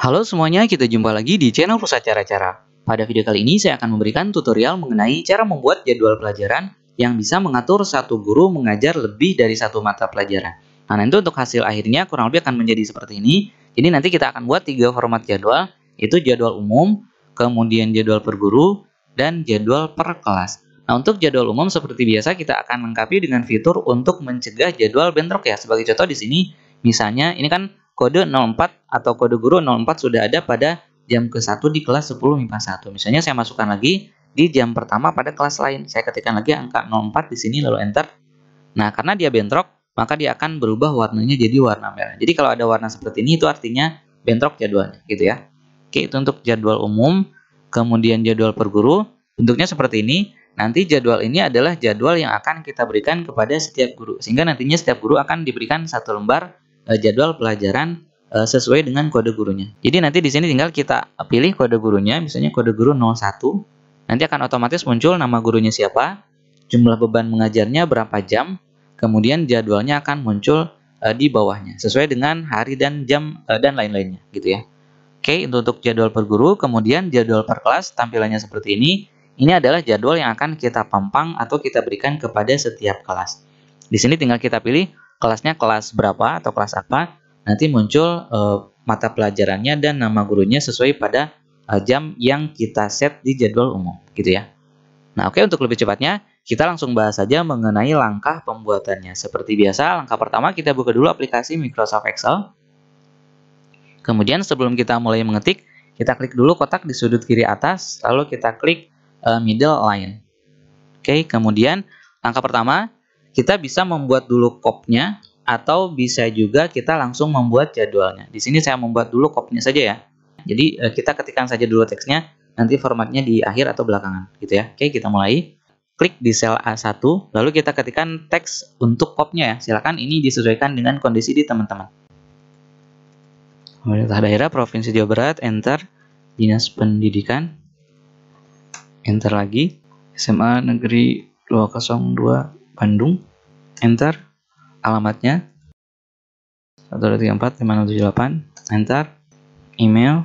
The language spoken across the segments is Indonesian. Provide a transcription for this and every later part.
Halo semuanya, kita jumpa lagi di channel Pusat Cara-Cara. Pada video kali ini saya akan memberikan tutorial mengenai cara membuat jadwal pelajaran yang bisa mengatur satu guru mengajar lebih dari satu mata pelajaran. Nah, nanti untuk hasil akhirnya kurang lebih akan menjadi seperti ini. Jadi nanti kita akan buat 3 format jadwal, yaitu jadwal umum, kemudian jadwal per guru, dan jadwal per kelas. Nah, untuk jadwal umum seperti biasa kita akan lengkapi dengan fitur untuk mencegah jadwal bentrok ya. Sebagai contoh di sini, misalnya ini kan kode 04 atau kode guru 04 sudah ada pada jam ke-1 di kelas 10 MIPA 1. Misalnya saya masukkan lagi di jam pertama pada kelas lain. Saya ketikkan lagi angka 04 di sini lalu enter. Nah, karena dia bentrok, maka dia akan berubah warnanya jadi warna merah. Jadi kalau ada warna seperti ini itu artinya bentrok jadwalnya gitu ya. Oke, itu untuk jadwal umum, kemudian jadwal per guru. Bentuknya seperti ini. Nanti jadwal ini adalah jadwal yang akan kita berikan kepada setiap guru. Sehingga nantinya setiap guru akan diberikan satu lembar jadwal pelajaran sesuai dengan kode gurunya. Jadi nanti di sini tinggal kita pilih kode gurunya, misalnya kode guru 01. Nanti akan otomatis muncul nama gurunya siapa, jumlah beban mengajarnya berapa jam, kemudian jadwalnya akan muncul di bawahnya sesuai dengan hari dan jam dan lain-lainnya gitu ya. Oke, untuk jadwal per guru, kemudian jadwal per kelas tampilannya seperti ini. Ini adalah jadwal yang akan kita pampang atau kita berikan kepada setiap kelas. Di sini tinggal kita pilih kelasnya kelas berapa atau kelas apa. Nanti muncul mata pelajarannya dan nama gurunya sesuai pada jam yang kita set di jadwal umum, gitu ya. Nah, oke, untuk lebih cepatnya, kita langsung bahas saja mengenai langkah pembuatannya. Seperti biasa, langkah pertama kita buka dulu aplikasi Microsoft Excel. Kemudian sebelum kita mulai mengetik, kita klik dulu kotak di sudut kiri atas, lalu kita klik middle line. Oke, kemudian langkah pertama, kita bisa membuat dulu kopnya, atau bisa juga kita langsung membuat jadwalnya. Di sini saya membuat dulu kopnya saja ya. Jadi kita ketikkan saja dulu teksnya, nanti formatnya di akhir atau belakangan, gitu ya. Oke, kita mulai. Klik di sel A1, lalu kita ketikkan teks untuk kopnya ya. Silakan ini disesuaikan dengan kondisi di teman-teman. Pemerintah daerah Provinsi Jawa Barat, enter. Dinas Pendidikan, enter lagi. SMA Negeri 202 Bandung, enter. Alamatnya 1234578, enter. Email,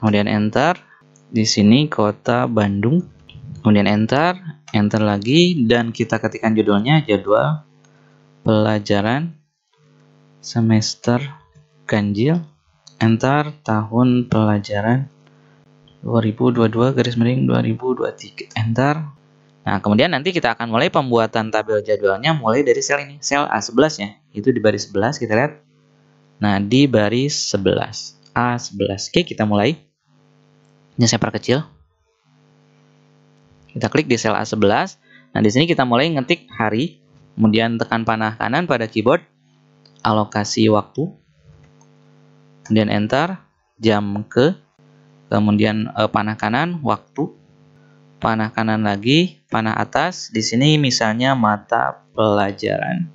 kemudian enter. Di sini kota Bandung, kemudian enter lagi, dan kita ketikkan judulnya jadwal pelajaran semester ganjil, enter. Tahun pelajaran 2022/2023, enter. Nah, kemudian nanti kita akan mulai pembuatan tabel jadwalnya mulai dari sel ini, sel A11 ya. Itu di baris 11 kita lihat. Nah, di baris 11, A11. Oke, kita mulai. Ini saya perkecil. Kita klik di sel A11. Nah, di sini kita mulai ngetik hari, kemudian tekan panah kanan pada keyboard, alokasi waktu, kemudian enter, jam ke, kemudian panah kanan, waktu, panah kanan lagi, panah atas. Di sini misalnya mata pelajaran,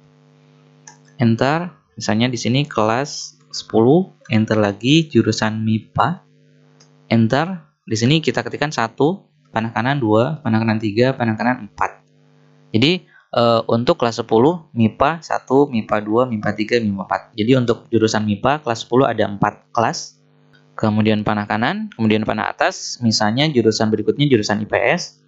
enter. Misalnya di sini kelas 10, enter lagi, jurusan MIPA, enter. Di sini kita ketikkan 1, panah kanan 2, panah kanan 3, panah kanan 4. Jadi untuk kelas 10 MIPA 1, MIPA 2, MIPA 3, MIPA 4. Jadi untuk jurusan MIPA kelas 10 ada 4 kelas. Kemudian panah kanan, kemudian panah atas, misalnya jurusan berikutnya jurusan IPS.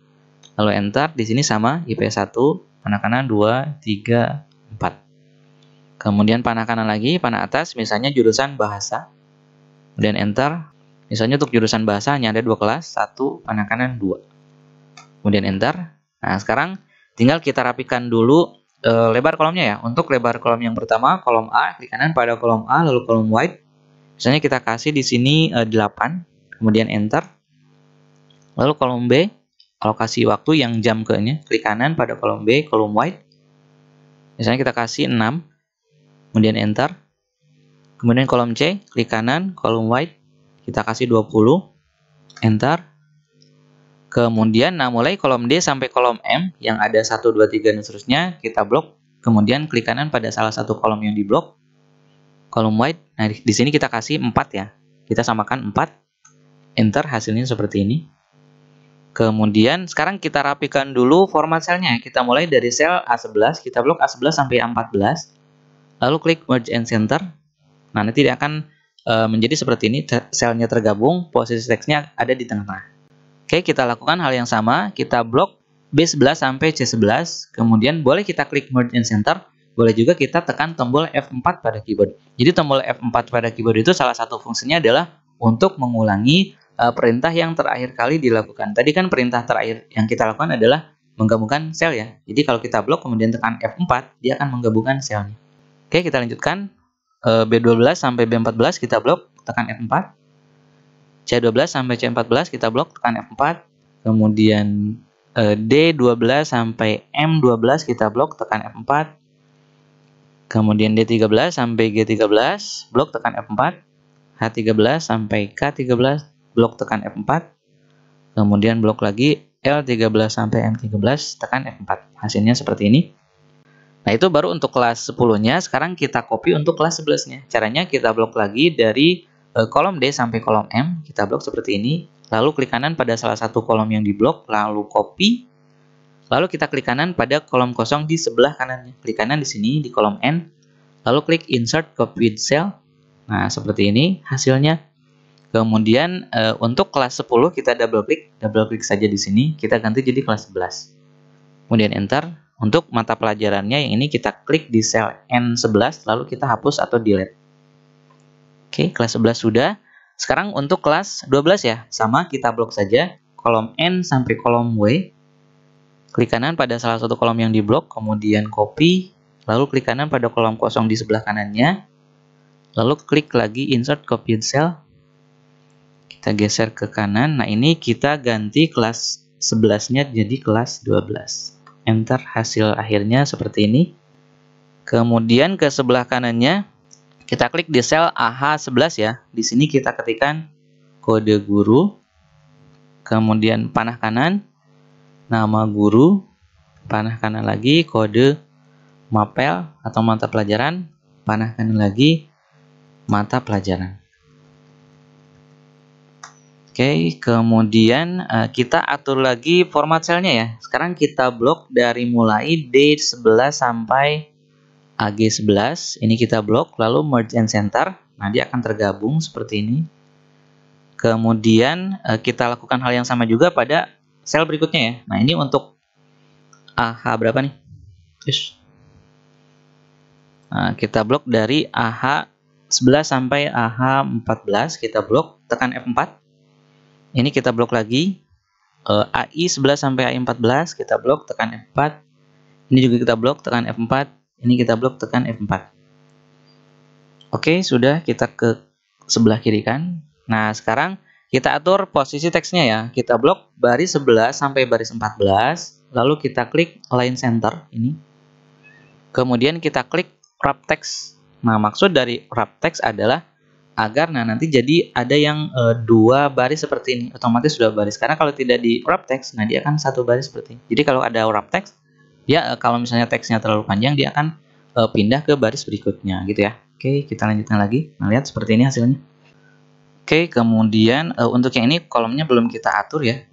Lalu enter, di sini sama IPS 1, panah kanan 2, 3, 4. Kemudian panah kanan lagi, panah atas, misalnya jurusan bahasa. Kemudian enter. Misalnya untuk jurusan bahasa hanya ada 2 kelas, 1, panah kanan 2. Kemudian enter. Nah, sekarang tinggal kita rapikan dulu lebar kolomnya ya. Untuk lebar kolom yang pertama, kolom A, klik kanan pada kolom A, lalu kolom white. Misalnya kita kasih di sini 8, kemudian enter. Lalu kolom B, alokasi waktu yang jam ke-nya, klik kanan pada kolom B, kolom white. Misalnya kita kasih 6, kemudian enter. Kemudian kolom C, klik kanan, kolom white, kita kasih 20, enter. Kemudian mulai kolom D sampai kolom M yang ada 1, 2, 3 dan seterusnya kita blok. Kemudian klik kanan pada salah satu kolom yang diblok, kolom white. Nah, di sini kita kasih 4 ya. Kita samakan 4. Enter, hasilnya seperti ini. Kemudian sekarang kita rapikan dulu format selnya. Kita mulai dari sel A11, kita blok A11 sampai A14. lalu klik Merge and Center. Nah, nanti dia akan menjadi seperti ini, selnya tergabung, posisi teksnya ada di tengah-tengah. Oke, kita lakukan hal yang sama, kita blok B11 sampai C11, kemudian boleh kita klik Merge and Center, boleh juga kita tekan tombol F4 pada keyboard. Jadi tombol F4 pada keyboard itu salah satu fungsinya adalah untuk mengulangi perintah yang terakhir kali dilakukan. Tadi kan perintah terakhir yang kita lakukan adalah menggabungkan sel ya. Jadi kalau kita blok kemudian tekan F4, dia akan menggabungkan selnya. Oke, kita lanjutkan. B12 sampai B14 kita blok, tekan F4. C12 sampai C14 kita blok, tekan F4. Kemudian D12 sampai M12 kita blok, tekan F4. Kemudian D13 sampai G13 blok, tekan F4. H13 sampai K13 blok, tekan F4. Kemudian blok lagi L13 sampai M13, tekan F4. Hasilnya seperti ini. Nah, itu baru untuk kelas 10-nya. Sekarang kita copy untuk kelas 11-nya. Caranya kita blok lagi dari kolom D sampai kolom M. Kita blok seperti ini. Lalu klik kanan pada salah satu kolom yang diblok. Lalu copy. Lalu kita klik kanan pada kolom kosong di sebelah kanannya. Klik kanan di sini di kolom N. Lalu klik Insert Copied Cell. Nah, seperti ini hasilnya. Kemudian untuk kelas 10 kita double klik saja di sini. Kita ganti jadi kelas 11. Kemudian Enter. Untuk mata pelajarannya yang ini kita klik di sel N11 lalu kita hapus atau delete. Oke, kelas 11 sudah. Sekarang untuk kelas 12 ya, sama kita blok saja kolom N sampai kolom W. Klik kanan pada salah satu kolom yang diblok, kemudian copy, lalu klik kanan pada kolom kosong di sebelah kanannya. Lalu klik lagi Insert Copied Cell. Kita geser ke kanan. Nah, ini kita ganti kelas 11-nya jadi kelas 12. Enter, hasil akhirnya seperti ini. Kemudian ke sebelah kanannya kita klik di sel AH11 ya. Di sini kita ketikkan kode guru. Kemudian panah kanan, nama guru, panah kanan lagi kode mapel atau mata pelajaran, panah kanan lagi mata pelajaran. Oke, kemudian kita atur lagi format selnya ya. Sekarang kita blok dari mulai D11 sampai AG11. Ini kita blok, lalu Merge and Center. Nah, dia akan tergabung seperti ini. Kemudian kita lakukan hal yang sama juga pada sel berikutnya ya. Nah, ini untuk AH berapa nih? Nah, kita blok dari AH11 sampai AH14. Kita blok, tekan F4. Ini kita blok lagi. AI 11 sampai AI 14 kita blok, tekan F4. Ini juga kita blok, tekan F4. Ini kita blok, tekan F4. Oke, sudah, kita ke sebelah kiri kan. Nah, sekarang kita atur posisi teksnya ya. Kita blok baris 11 sampai baris 14. Lalu kita klik Align Center ini. Kemudian kita klik Wrap Text. Nah, maksud dari Wrap Text adalah agar nanti jadi ada yang dua baris seperti ini, otomatis sudah baris. Karena kalau tidak di wrap text, nah dia akan satu baris seperti ini. Jadi kalau ada wrap text, dia kalau misalnya teksnya terlalu panjang, dia akan pindah ke baris berikutnya gitu ya. Oke, kita lanjutkan lagi. Nah, lihat seperti ini hasilnya. Oke, kemudian untuk yang ini kolomnya belum kita atur ya.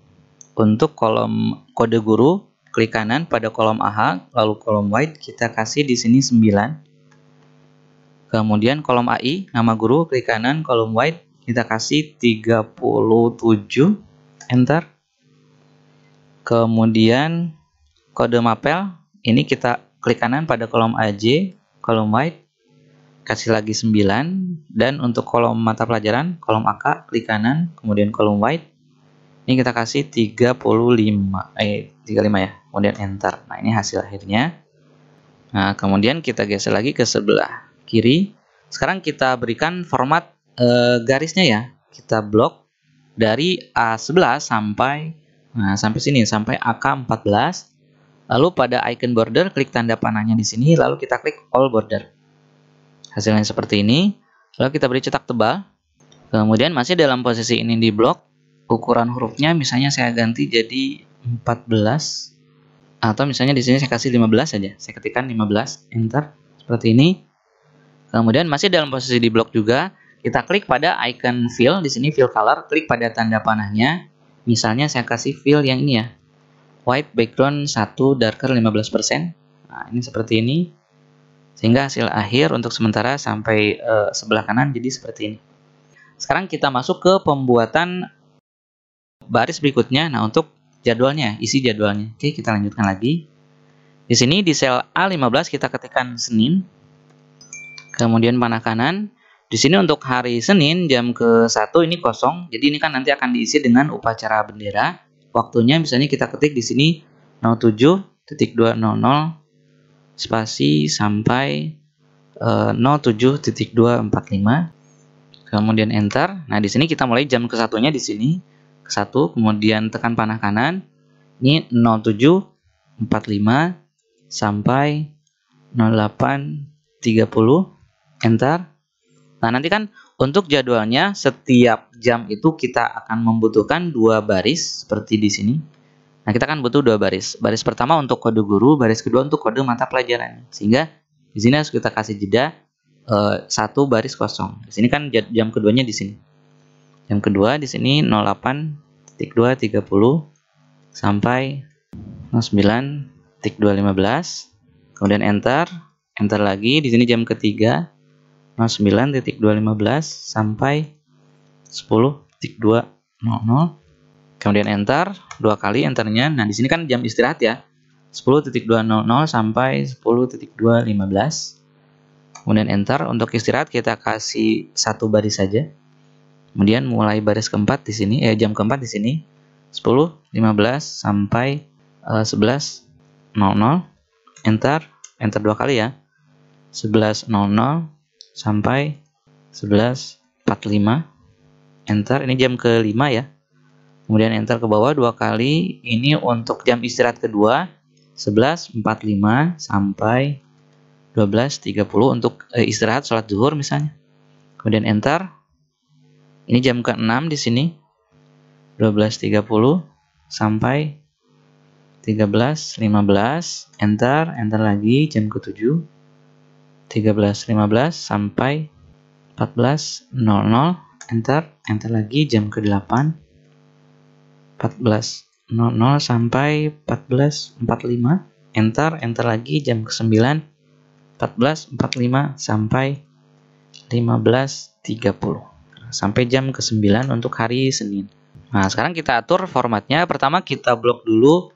Untuk kolom kode guru, klik kanan pada kolom AH, lalu kolom white kita kasih di sini 9. Kemudian kolom AI, nama guru, klik kanan, kolom white, kita kasih 37, enter. Kemudian kode mapel, ini kita klik kanan pada kolom AJ, kolom white, kasih lagi 9. Dan untuk kolom mata pelajaran, kolom AK, klik kanan, kemudian kolom white, ini kita kasih 35 ya, kemudian enter. Nah, ini hasil akhirnya. Nah, kemudian kita geser lagi ke sebelah kiri. Sekarang kita berikan format garisnya ya. Kita blok dari A11 sampai sini sampai AK14. Lalu pada icon border klik tanda panahnya di sini, lalu kita klik all border. Hasilnya seperti ini. Lalu kita beri cetak tebal. Kemudian masih dalam posisi ini di blok, ukuran hurufnya misalnya saya ganti jadi 14. Atau misalnya di sini saya kasih 15 saja. Saya ketikkan 15, enter. Seperti ini. Kemudian masih dalam posisi di blok juga, kita klik pada icon fill, di sini fill color, klik pada tanda panahnya. Misalnya saya kasih fill yang ini ya. White background 1 darker 15%. Nah, ini seperti ini. Sehingga hasil akhir untuk sementara sampai sebelah kanan jadi seperti ini. Sekarang kita masuk ke pembuatan baris berikutnya. Nah, untuk jadwalnya, isi jadwalnya. Oke, kita lanjutkan lagi. Di sini di sel A15 kita ketikkan Senin. Kemudian panah kanan. Di sini untuk hari Senin jam ke-1 ini kosong. Jadi ini kan nanti akan diisi dengan upacara bendera. Waktunya misalnya kita ketik di sini 07.200 spasi sampai 07.245. Kemudian enter. Nah, di sini kita mulai jam ke-1-nya di sini. Ke-1, kemudian tekan panah kanan. Ini 07.45 sampai 08.30. Enter. Nah, nanti kan untuk jadwalnya setiap jam itu kita akan membutuhkan 2 baris seperti di sini. Nah, kita kan butuh 2 baris. Baris pertama untuk kode guru, baris kedua untuk kode mata pelajaran. Sehingga di sini harus kita kasih jeda 1 baris kosong. Di sini kan jam keduanya di sini. Jam kedua di sini 08.230 sampai 09.215. Kemudian enter. Enter lagi. Di sini jam ketiga 09.215 sampai 10.200. Kemudian enter 2 kali enternya. Nah, di sini kan jam istirahat ya. 10.200 sampai 10.215. Kemudian enter. Untuk istirahat kita kasih 1 baris saja. Kemudian mulai baris keempat di sini, jam keempat di sini 10.15 sampai 11.00. Enter. Enter 2 kali ya. 11.00 sampai 11.45. Enter. Ini jam ke-5 ya. Kemudian enter ke bawah 2 kali. Ini untuk jam istirahat kedua 11.45 sampai 12.30 untuk istirahat sholat zuhur misalnya. Kemudian enter. Ini jam ke-6 di sini 12.30 sampai 13.15. Enter. Enter lagi jam ke-7 13.15 sampai 14.00. Enter. Enter lagi jam ke-8 14.00 sampai 14.45. Enter. Enter lagi jam ke-9 14.45 sampai 15.30. Sampai jam ke-9 untuk hari Senin. Nah, sekarang kita atur formatnya. Pertama kita blok dulu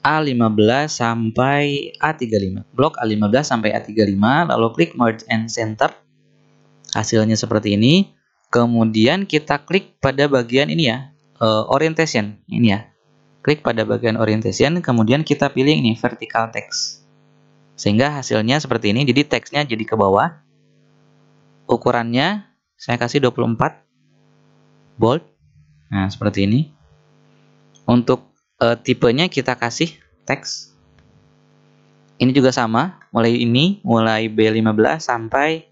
A15 sampai A35. Blok A15 sampai A35, lalu klik Merge and Center. Hasilnya seperti ini. Kemudian kita klik pada bagian ini ya, Orientation. Ini ya. Klik pada bagian Orientation, kemudian kita pilih ini, Vertical Text. Sehingga hasilnya seperti ini, jadi teksnya jadi ke bawah. Ukurannya saya kasih 24 bold. Nah, seperti ini. Untuk tipenya kita kasih teks. Ini juga sama, mulai B15 sampai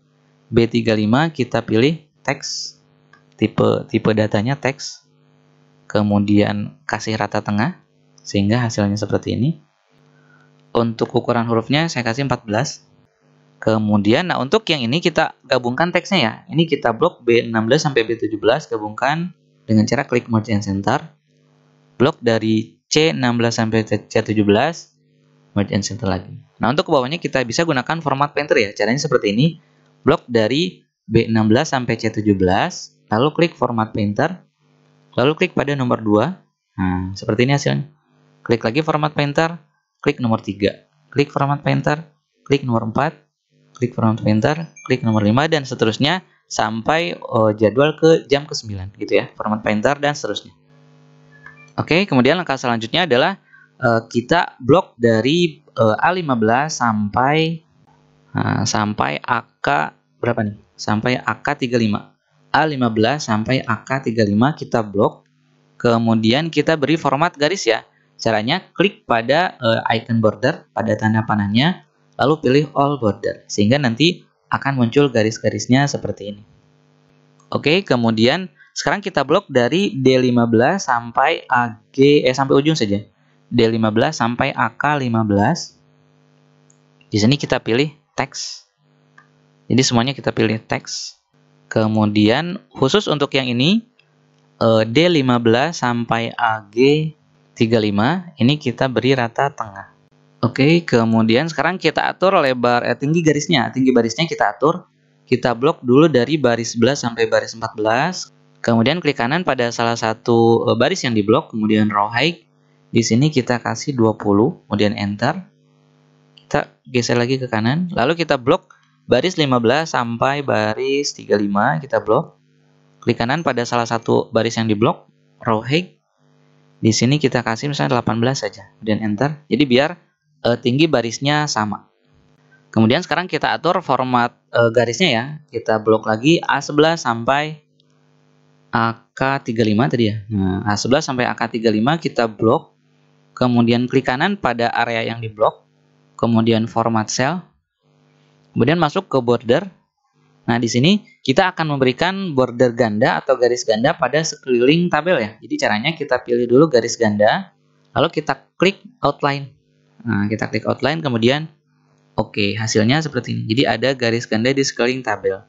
B35 kita pilih teks. Tipe datanya teks. Kemudian kasih rata tengah sehingga hasilnya seperti ini. Untuk ukuran hurufnya saya kasih 14. Kemudian untuk yang ini kita gabungkan teksnya ya. Ini kita blok B16 sampai B17 gabungkan dengan cara klik Merge and Center. Blok dari C16 sampai C17 Merge and Center lagi. Nah, untuk ke bawahnya kita bisa gunakan format painter ya. Caranya seperti ini. Blok dari B16 sampai C17, lalu klik format painter, lalu klik pada nomor 2. Nah, seperti ini hasilnya. Klik lagi format painter, klik nomor 3. Klik format painter, klik nomor 4, klik format painter, klik nomor 5 dan seterusnya sampai jadwal ke jam ke-9 gitu ya. Format painter dan seterusnya. Oke, kemudian langkah selanjutnya adalah kita blok dari A15 sampai AK berapa nih? Sampai AK35. A15 sampai AK35 kita blok. Kemudian kita beri format garis ya. Caranya klik pada icon border pada tanda panahnya, lalu pilih all border sehingga nanti akan muncul garis-garisnya seperti ini. Oke, kemudian sekarang kita blok dari D15 sampai sampai ujung saja. D15 sampai AK15. Di sini kita pilih teks. Jadi semuanya kita pilih teks. Kemudian khusus untuk yang ini D15 sampai AG35 ini kita beri rata tengah. Oke, kemudian sekarang kita atur lebar tinggi garisnya. Tinggi barisnya kita atur. Kita blok dulu dari baris 11 sampai baris 14. Kemudian klik kanan pada salah satu baris yang diblok, kemudian row height. Di sini kita kasih 20, kemudian enter. Kita geser lagi ke kanan. Lalu kita blok baris 15 sampai baris 35, kita blok. Klik kanan pada salah satu baris yang diblok, row height. Di sini kita kasih misalnya 18 saja, kemudian enter. Jadi biar tinggi barisnya sama. Kemudian sekarang kita atur format garisnya ya. Kita blok lagi A11 sampai AK35 tadi ya. Nah, A11 sampai AK35 kita blok. Kemudian klik kanan pada area yang diblok. Kemudian format cell. Kemudian masuk ke border. Nah, di sini kita akan memberikan border ganda atau garis ganda pada sekeliling tabel ya. Jadi caranya kita pilih dulu garis ganda, lalu kita klik outline. Nah, kita klik outline, kemudian oke, hasilnya seperti ini. Jadi ada garis ganda di sekeliling tabel.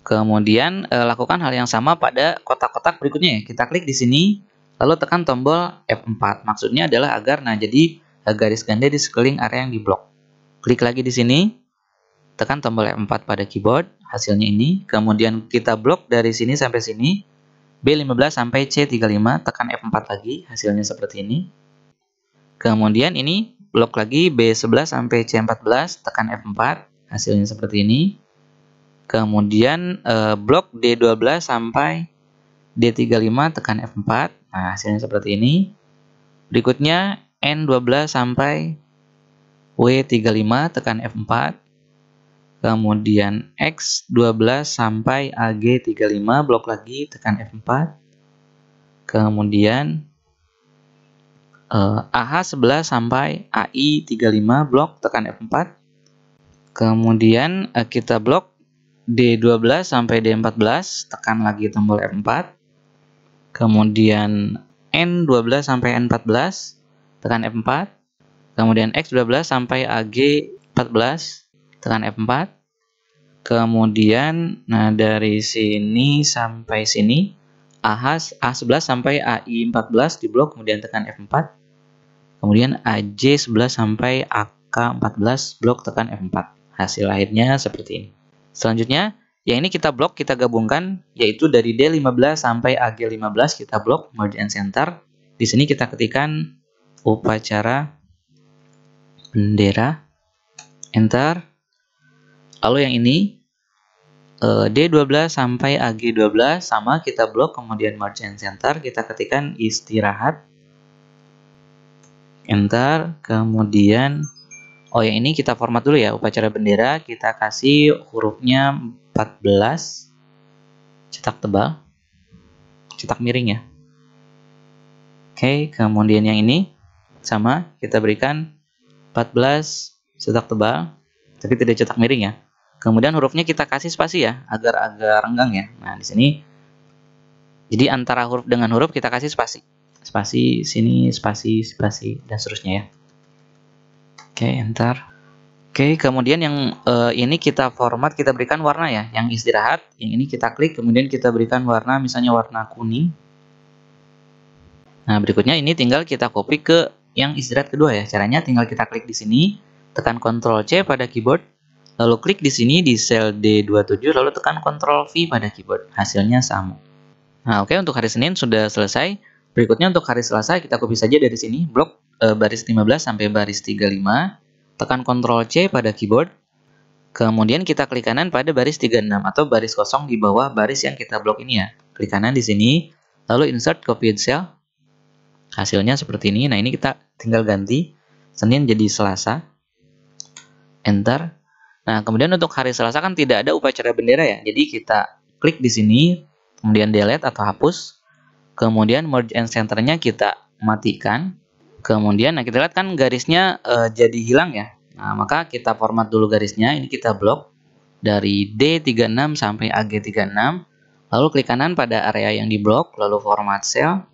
Kemudian lakukan hal yang sama pada kotak-kotak berikutnya ya. Kita klik di sini, lalu tekan tombol F4. Maksudnya adalah agar jadi garis ganda di sekeliling area yang diblok. Klik lagi di sini, tekan tombol F4 pada keyboard, hasilnya ini. Kemudian kita blok dari sini sampai sini, B15 sampai C35, tekan F4 lagi, hasilnya seperti ini. Kemudian ini blok lagi B11 sampai C14, tekan F4, hasilnya seperti ini. Kemudian blok D12 sampai D35, tekan F4, nah hasilnya seperti ini. Berikutnya N12 sampai W35, tekan F4. Kemudian X12 sampai AG35, blok lagi, tekan F4. Kemudian AH11 sampai AI35, blok, tekan F4. Kemudian kita blok D12 sampai D14, tekan lagi tombol F4. Kemudian N12 sampai N14, tekan F4. Kemudian X12 sampai AG14, tekan F4. Kemudian dari sini sampai sini A11 sampai AI14 diblok, kemudian tekan F4. Kemudian AJ11 sampai AK14 blok, tekan F4. Hasil akhirnya seperti ini. Selanjutnya, yang ini kita blok, kita gabungkan, yaitu dari D15 sampai AG15 kita blok, merge and center. Di sini kita ketikkan upacara bendera, enter. Lalu yang ini D12 sampai AG12 sama, kita blok, kemudian merge and center, kita ketikkan istirahat, enter. Kemudian yang ini kita format dulu ya, upacara bendera, kita kasih hurufnya 14, cetak tebal, cetak miring ya. Oke, kemudian yang ini sama, kita berikan 14 cetak tebal, tapi tidak cetak miring ya. Kemudian hurufnya kita kasih spasi ya, agar agak renggang ya. Nah, di sini jadi antara huruf dengan huruf kita kasih spasi. Spasi sini, spasi, spasi, dan seterusnya ya. Oke, enter. Oke, kemudian yang ini kita format, kita berikan warna ya. Yang istirahat, yang ini kita klik, kemudian kita berikan warna, misalnya warna kuning. Nah, berikutnya ini tinggal kita copy ke yang istirahat kedua ya. Caranya tinggal kita klik di sini, tekan Ctrl C pada keyboard, lalu klik di sini di sel D27, lalu tekan Ctrl V pada keyboard. Hasilnya sama. Nah, oke, untuk hari Senin sudah selesai. Berikutnya untuk hari Selasa kita copy saja dari sini, blok baris 15 sampai baris 35, tekan Ctrl C pada keyboard. Kemudian kita klik kanan pada baris 36 atau baris kosong di bawah baris yang kita blok ini ya. Klik kanan di sini, lalu insert copied cell. Hasilnya seperti ini. Nah, ini kita tinggal ganti Senin jadi Selasa. Enter. Nah, kemudian untuk hari Selasa kan tidak ada upacara bendera ya. Jadi kita klik di sini, kemudian delete atau hapus. Kemudian merge and center-nya kita matikan. Kemudian kita lihat kan garisnya jadi hilang ya. Nah, maka kita format dulu garisnya. Ini kita blok dari D36 sampai AG36. Lalu klik kanan pada area yang diblok, lalu format cell.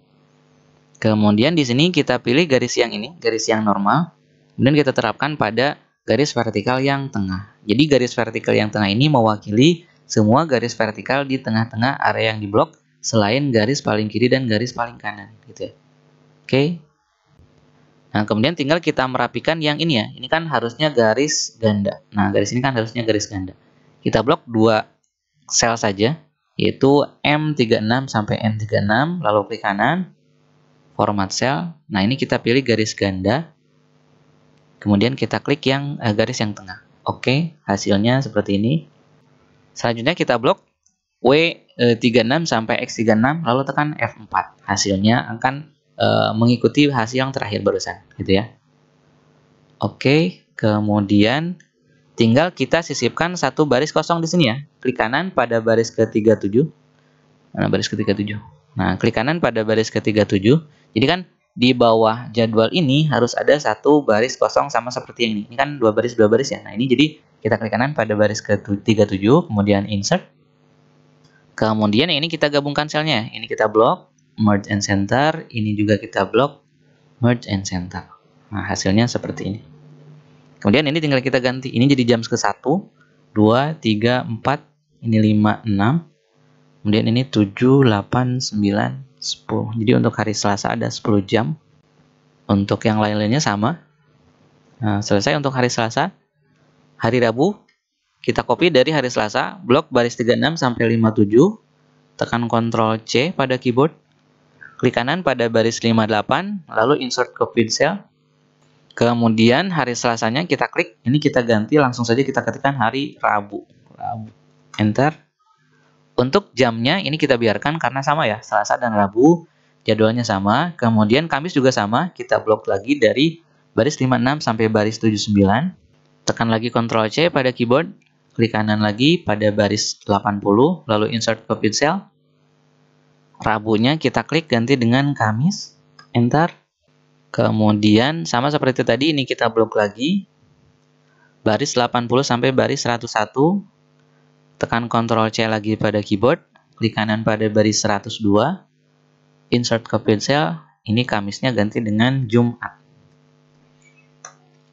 Kemudian di sini kita pilih garis yang ini, garis yang normal. Kemudian kita terapkan pada garis vertikal yang tengah. Jadi garis vertikal yang tengah ini mewakili semua garis vertikal di tengah-tengah area yang diblok selain garis paling kiri dan garis paling kanan gitu ya. Oke. Nah, kemudian tinggal kita merapikan yang ini ya. Ini kan harusnya garis ganda. Nah, garis ini kan harusnya garis ganda. Kita blok 2 sel saja, yaitu M36 sampai N36, lalu klik kanan, format sel. Nah, ini kita pilih garis ganda. Kemudian kita klik yang garis yang tengah. Oke, hasilnya seperti ini. Selanjutnya kita blok W36 sampai X36, lalu tekan F4. Hasilnya akan mengikuti hasil yang terakhir barusan, gitu ya. Oke, kemudian tinggal kita sisipkan satu baris kosong di sini ya. Klik kanan pada baris ke-37. Nah, baris ke-37. Nah, klik kanan pada baris ke-37. Jadi kan di bawah jadwal ini harus ada satu baris kosong sama seperti yang ini. Ini kan dua baris ya. Nah, ini jadi kita klik kanan pada baris ke-37, kemudian insert. Kemudian ini kita gabungkan selnya. Ini kita blok merge and center, ini juga kita blok merge and center. Nah, hasilnya seperti ini. Kemudian ini tinggal kita ganti. Ini jadi jam ke-1, 2, 3, 4, ini 5, 6. Kemudian ini 7, 8, 9, 10. Jadi untuk hari Selasa ada 10 jam. Untuk yang lain-lainnya sama. Nah, selesai untuk hari Selasa. Hari Rabu, kita copy dari hari Selasa, blok baris 36 sampai 57. Tekan Ctrl C pada keyboard. Klik kanan pada baris 58, lalu insert copied cell. Kemudian hari Selasanya kita klik, ini kita ganti, langsung saja kita ketikkan hari Rabu. Enter. Untuk jamnya ini kita biarkan karena sama ya, Selasa dan Rabu jadwalnya sama. Kemudian Kamis juga sama, kita blok lagi dari baris 56 sampai baris 79. Tekan lagi Ctrl C pada keyboard, klik kanan lagi pada baris 80, lalu insert copied cell. Rabunya kita klik ganti dengan Kamis, enter. Kemudian sama seperti tadi, ini kita blok lagi baris 80 sampai baris 101. Tekan Ctrl C lagi pada keyboard, klik kanan pada baris 102, insert copied cell. Ini Kamisnya ganti dengan Jumat,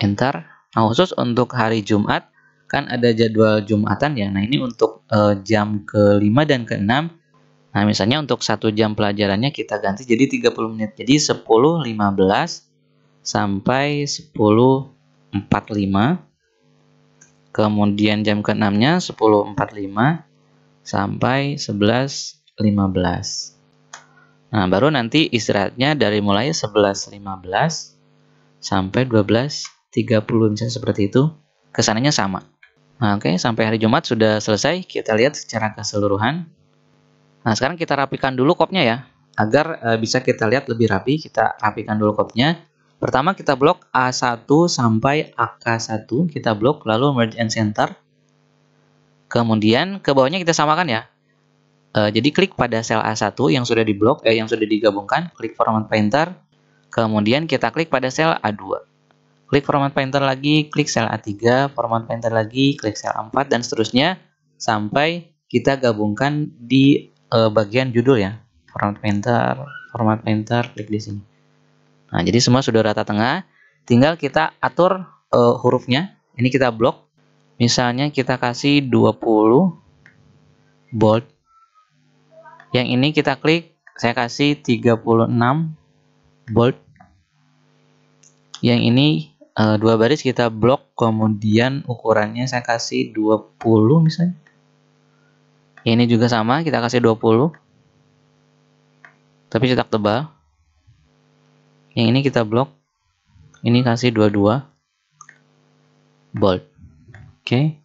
enter. Nah, khusus untuk hari Jumat kan ada jadwal Jumatan ya. Nah, ini untuk jam ke-5 dan ke-6. Nah, misalnya untuk 1 jam pelajarannya kita ganti jadi 30 menit. Jadi 10.15 sampai 10.45. Kemudian jam ke-6-nya 10.45 sampai 11.15. Nah, baru nanti istirahatnya dari mulai 11.15 sampai 12.30, misalnya seperti itu. Kesananya sama. Nah, oke, sampai hari Jumat sudah selesai. Kita lihat secara keseluruhan. Nah, sekarang kita rapikan dulu kopnya ya, agar bisa kita lihat lebih rapi. Kita rapikan dulu kopnya. Pertama kita blok A1 sampai AK1, kita blok, lalu merge and center. Kemudian ke bawahnya kita samakan ya. Jadi klik pada sel A1 yang sudah diblok, yang sudah digabungkan, klik format painter. Kemudian kita klik pada sel A2. Klik format painter lagi, klik sel A3, format painter lagi, klik sel A4, dan seterusnya sampai kita gabungkan di bagian judul ya. Format painter, klik di sini. Nah, jadi semua sudah rata tengah. Tinggal kita atur hurufnya. Ini kita blok. Misalnya kita kasih 20 bold. Yang ini kita klik, saya kasih 36 bold. Yang ini 2 baris kita blok, kemudian ukurannya saya kasih 20 misalnya. Ini juga sama, kita kasih 20. Tapi cetak tebal. Yang ini kita blok. Ini kasih 22. Bold. Oke.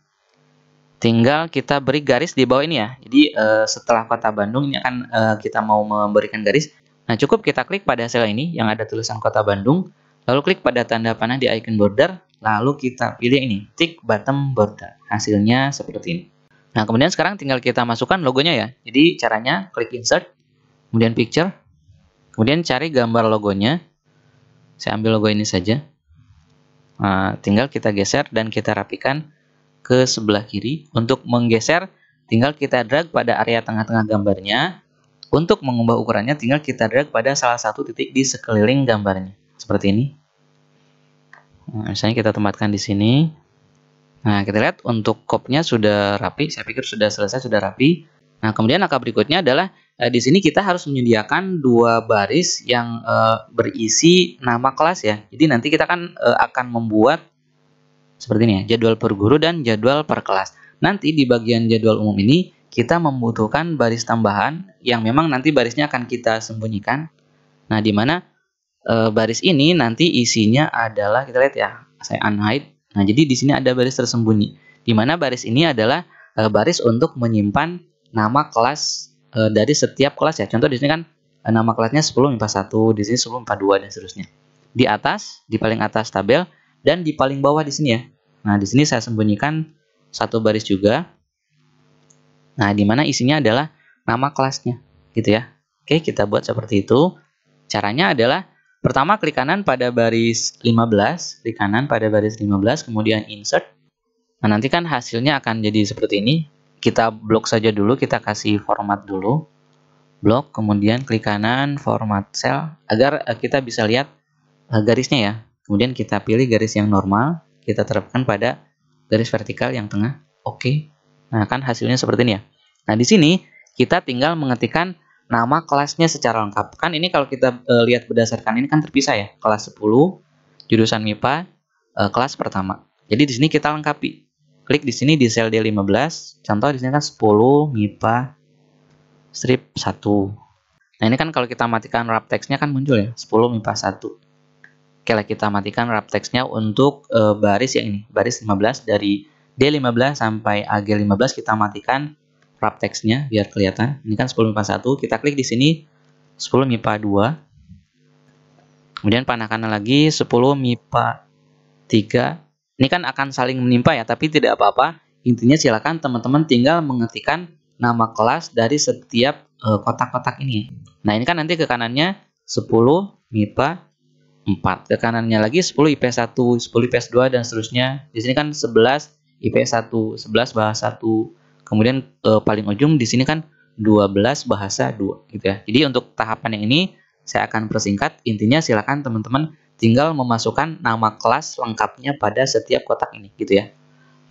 Tinggal kita beri garis di bawah ini ya. Jadi setelah Kota Bandung ini akan kita mau memberikan garis. Nah, cukup kita klik pada sel ini yang ada tulisan Kota Bandung. Lalu klik pada tanda panah di icon border. Lalu kita pilih ini, tick bottom border. Hasilnya seperti ini. Nah, kemudian sekarang tinggal kita masukkan logonya ya. Jadi caranya klik insert, kemudian picture, kemudian cari gambar logonya. Saya ambil logo ini saja. Nah, tinggal kita geser dan kita rapikan ke sebelah kiri. Untuk menggeser, tinggal kita drag pada area tengah-tengah gambarnya. Untuk mengubah ukurannya, tinggal kita drag pada salah satu titik di sekeliling gambarnya. Seperti ini. Nah, misalnya kita tempatkan di sini. Nah, kita lihat untuk kopnya sudah rapi. Saya pikir sudah selesai, sudah rapi. Nah, kemudian langkah berikutnya adalah di sini kita harus menyediakan dua baris yang berisi nama kelas ya. Jadi nanti kita kan akan membuat seperti ini ya, jadwal per guru dan jadwal per kelas. Nanti di bagian jadwal umum ini kita membutuhkan baris tambahan yang memang nanti barisnya akan kita sembunyikan. Nah, di mana baris ini nanti isinya adalah, kita lihat ya, saya unhide. Nah, jadi di sini ada baris tersembunyi. Di mana baris ini adalah baris untuk menyimpan nama kelas dari setiap kelas ya. Contoh di sini kan nama kelasnya 10 MIPA 1, di sini 10 MIPA 2 dan seterusnya. Di atas, di paling atas tabel dan di paling bawah di sini ya. Nah, di sini saya sembunyikan satu baris juga. Nah, di mana isinya adalah nama kelasnya, gitu ya. Oke, kita buat seperti itu. Caranya adalah pertama klik kanan pada baris 15, klik kanan pada baris 15, kemudian insert. Nah, nanti kan hasilnya akan jadi seperti ini. Kita blok saja dulu, kita kasih format dulu. Blok, kemudian klik kanan, format cell, agar kita bisa lihat garisnya ya. Kemudian kita pilih garis yang normal, kita terapkan pada garis vertikal yang tengah. Oke. Nah, kan hasilnya seperti ini ya. Nah, di sini kita tinggal mengetikkan nama kelasnya secara lengkap. Kan ini kalau kita lihat berdasarkan ini kan terpisah ya. Kelas 10, jurusan MIPA, kelas pertama. Jadi di sini kita lengkapi. Klik di sini di sel D15. Contoh di sini kan 10 MIPA strip 1. Nah, ini kan kalau kita matikan wrap text-nya kan muncul ya, 10 MIPA 1. Oke lah, kita matikan wrap text-nya untuk baris yang ini, baris 15 dari D15 sampai AG15 kita matikan wrap text-nya biar kelihatan. Ini kan 10 MIPA 1, kita klik di sini 10 MIPA 2. Kemudian panah kanan lagi 10 MIPA 3. Ini kan akan saling menimpa ya, tapi tidak apa-apa. Intinya silakan teman-teman tinggal mengetikkan nama kelas dari setiap kotak-kotak ini. Nah, ini kan nanti ke kanannya 10 MIPA 4. Ke kanannya lagi 10 IPS 1, 10 IPS 2 dan seterusnya. Di sini kan 11 IPS 1, 11 bahasa 1. Kemudian paling ujung di sini kan 12 bahasa 2 gitu ya. Jadi untuk tahapan yang ini saya akan persingkat. Intinya silakan teman-teman tinggal memasukkan nama kelas lengkapnya pada setiap kotak ini gitu ya.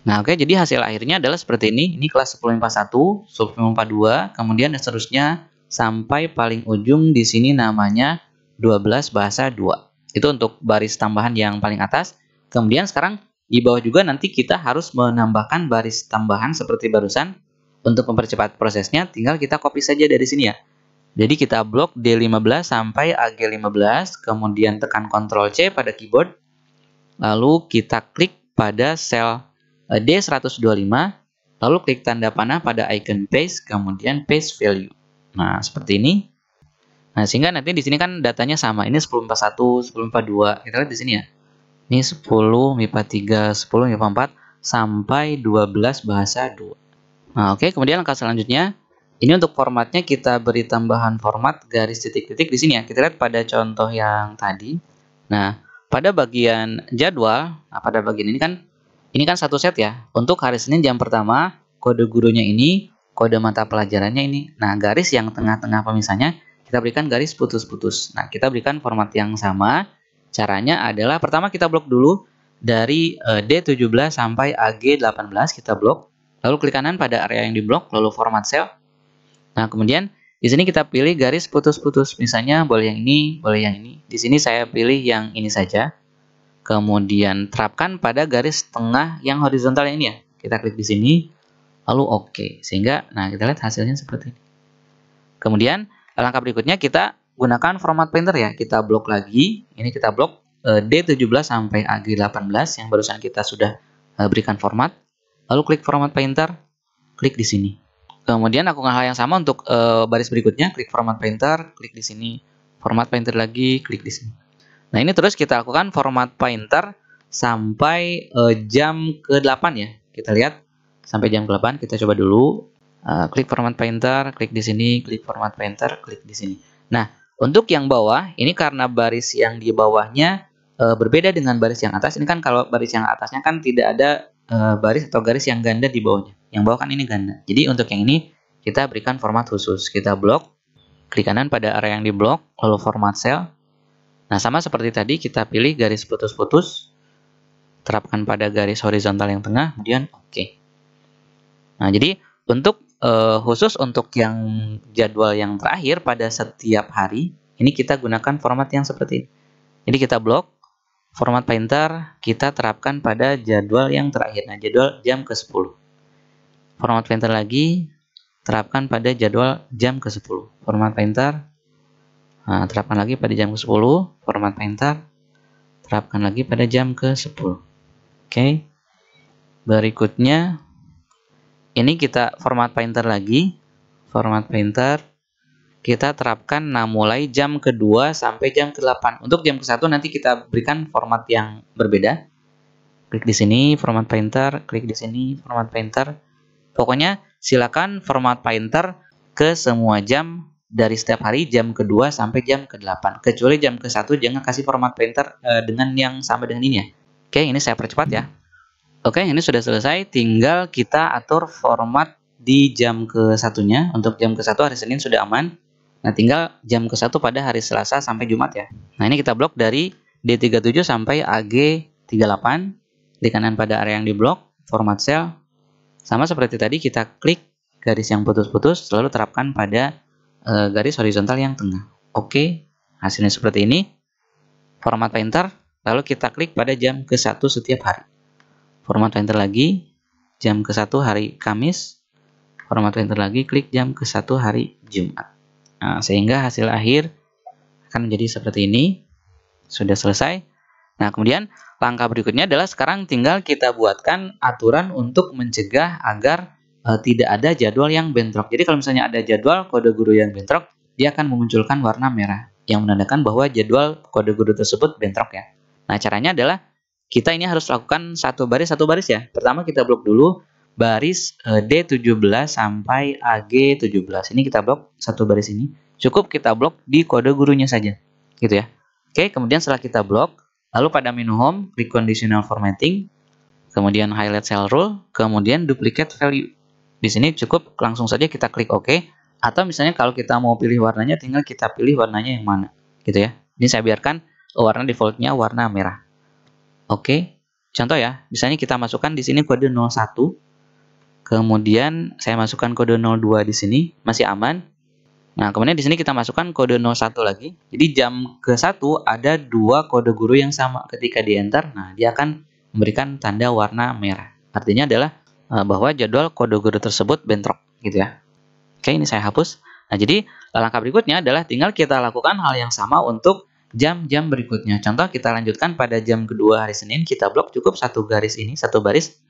Nah, oke, jadi hasil akhirnya adalah seperti ini. Ini kelas 10 MIPA 1, 10 MIPA 2, kemudian dan seterusnya sampai paling ujung di sini namanya 12 bahasa 2. Itu untuk baris tambahan yang paling atas. Kemudian sekarang di bawah juga nanti kita harus menambahkan baris tambahan seperti barusan. Untuk mempercepat prosesnya tinggal kita copy saja dari sini ya. Jadi kita blok D15 sampai AG15, kemudian tekan Ctrl C pada keyboard. Lalu kita klik pada sel D125, lalu klik tanda panah pada icon paste, kemudian paste value. Nah, seperti ini. Nah, sehingga nanti di sini kan datanya sama. Ini 10 MIPA 1, 10 MIPA 2. Kita lihat di sini ya. Ini 10 MIPA 3, 10 MIPA 4 sampai 12 bahasa 2. Nah, oke, kemudian langkah selanjutnya ini untuk formatnya kita beri tambahan format garis titik-titik di sini ya. Kita lihat pada contoh yang tadi. Nah, pada bagian jadwal, nah pada bagian ini kan satu set ya. Untuk hari Senin jam pertama, kode gurunya ini, kode mata pelajarannya ini. Nah, garis yang tengah-tengah pemisahnya kita berikan garis putus-putus. Nah, kita berikan format yang sama. Caranya adalah pertama kita blok dulu dari D17 sampai AG18 kita blok. Lalu klik kanan pada area yang diblok, lalu format cell. Nah, kemudian di sini kita pilih garis putus-putus. Misalnya boleh yang ini, boleh yang ini. Di sini saya pilih yang ini saja. Kemudian terapkan pada garis tengah yang horizontal yang ini ya. Kita klik di sini, lalu oke. Sehingga, nah kita lihat hasilnya seperti ini. Kemudian langkah berikutnya kita gunakan format painter ya. Kita blok lagi. Ini kita blok D17 sampai AG18 yang barusan kita sudah berikan format. Lalu klik format painter, klik di sini. Kemudian lakukan hal yang sama untuk baris berikutnya, klik format painter, klik di sini. Format painter lagi, klik di sini. Nah, ini terus kita lakukan format painter sampai jam ke-8 ya. Kita lihat sampai jam ke-8, kita coba dulu. Klik format painter, klik di sini, klik format painter, klik di sini. Nah, untuk yang bawah, ini karena baris yang di bawahnya berbeda dengan baris yang atas. Ini kan kalau baris yang atasnya kan tidak ada baris atau garis yang ganda di bawahnya. Yang bawah kan ini ganda. Jadi untuk yang ini kita berikan format khusus. Kita blok, klik kanan pada area yang diblok, lalu format cell. Nah, sama seperti tadi kita pilih garis putus-putus, terapkan pada garis horizontal yang tengah, kemudian oke. Nah, jadi untuk khusus untuk yang jadwal yang terakhir pada setiap hari, ini kita gunakan format yang seperti ini. Jadi kita blok, format painter kita terapkan pada jadwal yang terakhir. Nah, jadwal jam ke-10. Format painter lagi, terapkan pada jadwal jam ke-10. Format painter, nah, terapkan lagi pada jam ke-10. Format painter, terapkan lagi pada jam ke-10. Oke. Berikutnya, ini kita format painter lagi. Format painter kita terapkan mulai jam ke-2 sampai jam ke-8. Untuk jam ke-1 nanti kita berikan format yang berbeda. Klik di sini format painter, klik di sini format painter. Pokoknya silakan format painter ke semua jam dari setiap hari jam ke-2 sampai jam ke-8. Kecuali jam ke-1 jangan kasih format painter dengan yang sama dengan ini ya. Oke, ini saya percepat ya. Oke, ini sudah selesai. Tinggal kita atur format di jam ke-1-nya. Untuk jam ke-1 hari Senin sudah aman. Nah, tinggal jam ke-1 pada hari Selasa sampai Jumat ya. Nah, ini kita blok dari D37 sampai AG38. Di kanan pada area yang diblok, format cell. Sama seperti tadi, kita klik garis yang putus-putus, lalu terapkan pada garis horizontal yang tengah. Oke, hasilnya seperti ini. Format painter, lalu kita klik pada jam ke-1 setiap hari. Format painter lagi, jam ke-1 hari Kamis. Format painter lagi, klik jam ke-1 hari Jumat. Nah, sehingga hasil akhir akan menjadi seperti ini. Sudah selesai. Nah, kemudian langkah berikutnya adalah sekarang tinggal kita buatkan aturan untuk mencegah agar tidak ada jadwal yang bentrok. Jadi kalau misalnya ada jadwal kode guru yang bentrok, dia akan memunculkan warna merah yang menandakan bahwa jadwal kode guru tersebut bentrok ya. Nah, caranya adalah kita ini harus lakukan satu baris ya. Pertama kita blok dulu baris D17 sampai AG17. Ini kita blok satu baris ini. Cukup kita blok di kode gurunya saja. Gitu ya. Oke, kemudian setelah kita blok, lalu pada menu home, klik conditional formatting, kemudian highlight cell rule, kemudian duplicate value. Di sini cukup langsung saja kita klik OK. Atau misalnya kalau kita mau pilih warnanya, tinggal kita pilih warnanya yang mana. Gitu ya. Ini saya biarkan warna defaultnya warna merah. Oke, contoh ya, misalnya kita masukkan di sini kode 01, kemudian saya masukkan kode 02 di sini, masih aman. Nah, kemudian di sini kita masukkan kode 01 lagi. Jadi jam ke-1 ada dua kode guru yang sama. Ketika di enter, nah dia akan memberikan tanda warna merah. Artinya adalah bahwa jadwal kode guru tersebut bentrok, gitu ya. Oke, ini saya hapus. Nah, jadi langkah berikutnya adalah tinggal kita lakukan hal yang sama untuk jam-jam berikutnya. Contoh kita lanjutkan pada jam kedua hari Senin, kita blok cukup satu garis ini, satu baris.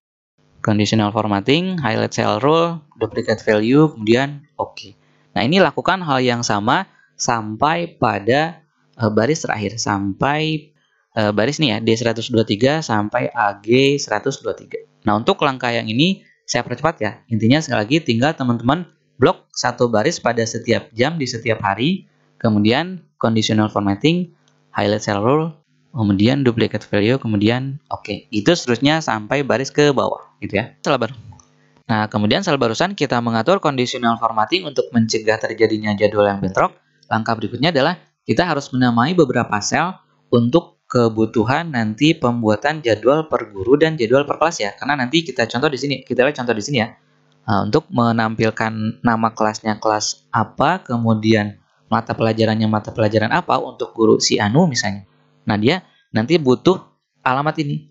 Conditional formatting, highlight cell rule, duplicate value, kemudian OK. Nah, ini lakukan hal yang sama sampai pada baris terakhir, sampai baris nih ya, D123 sampai AG123. Nah, untuk langkah yang ini saya percepat ya. Intinya sekali lagi tinggal teman-teman blok satu baris pada setiap jam di setiap hari. Kemudian conditional formatting, highlight cell rule, kemudian duplicate value, kemudian OK. Itu seterusnya sampai baris ke bawah, gitu ya. Sel baru. Nah, kemudian sel barusan kita mengatur conditional formatting untuk mencegah terjadinya jadwal yang bentrok. Langkah berikutnya adalah kita harus menamai beberapa sel untuk kebutuhan nanti pembuatan jadwal per guru dan jadwal per kelas ya. Karena nanti kita contoh di sini, kita lihat contoh di sini ya. Nah, untuk menampilkan nama kelasnya kelas apa, kemudian mata pelajaran apa untuk guru si Anu misalnya. Nah, dia nanti butuh alamat ini.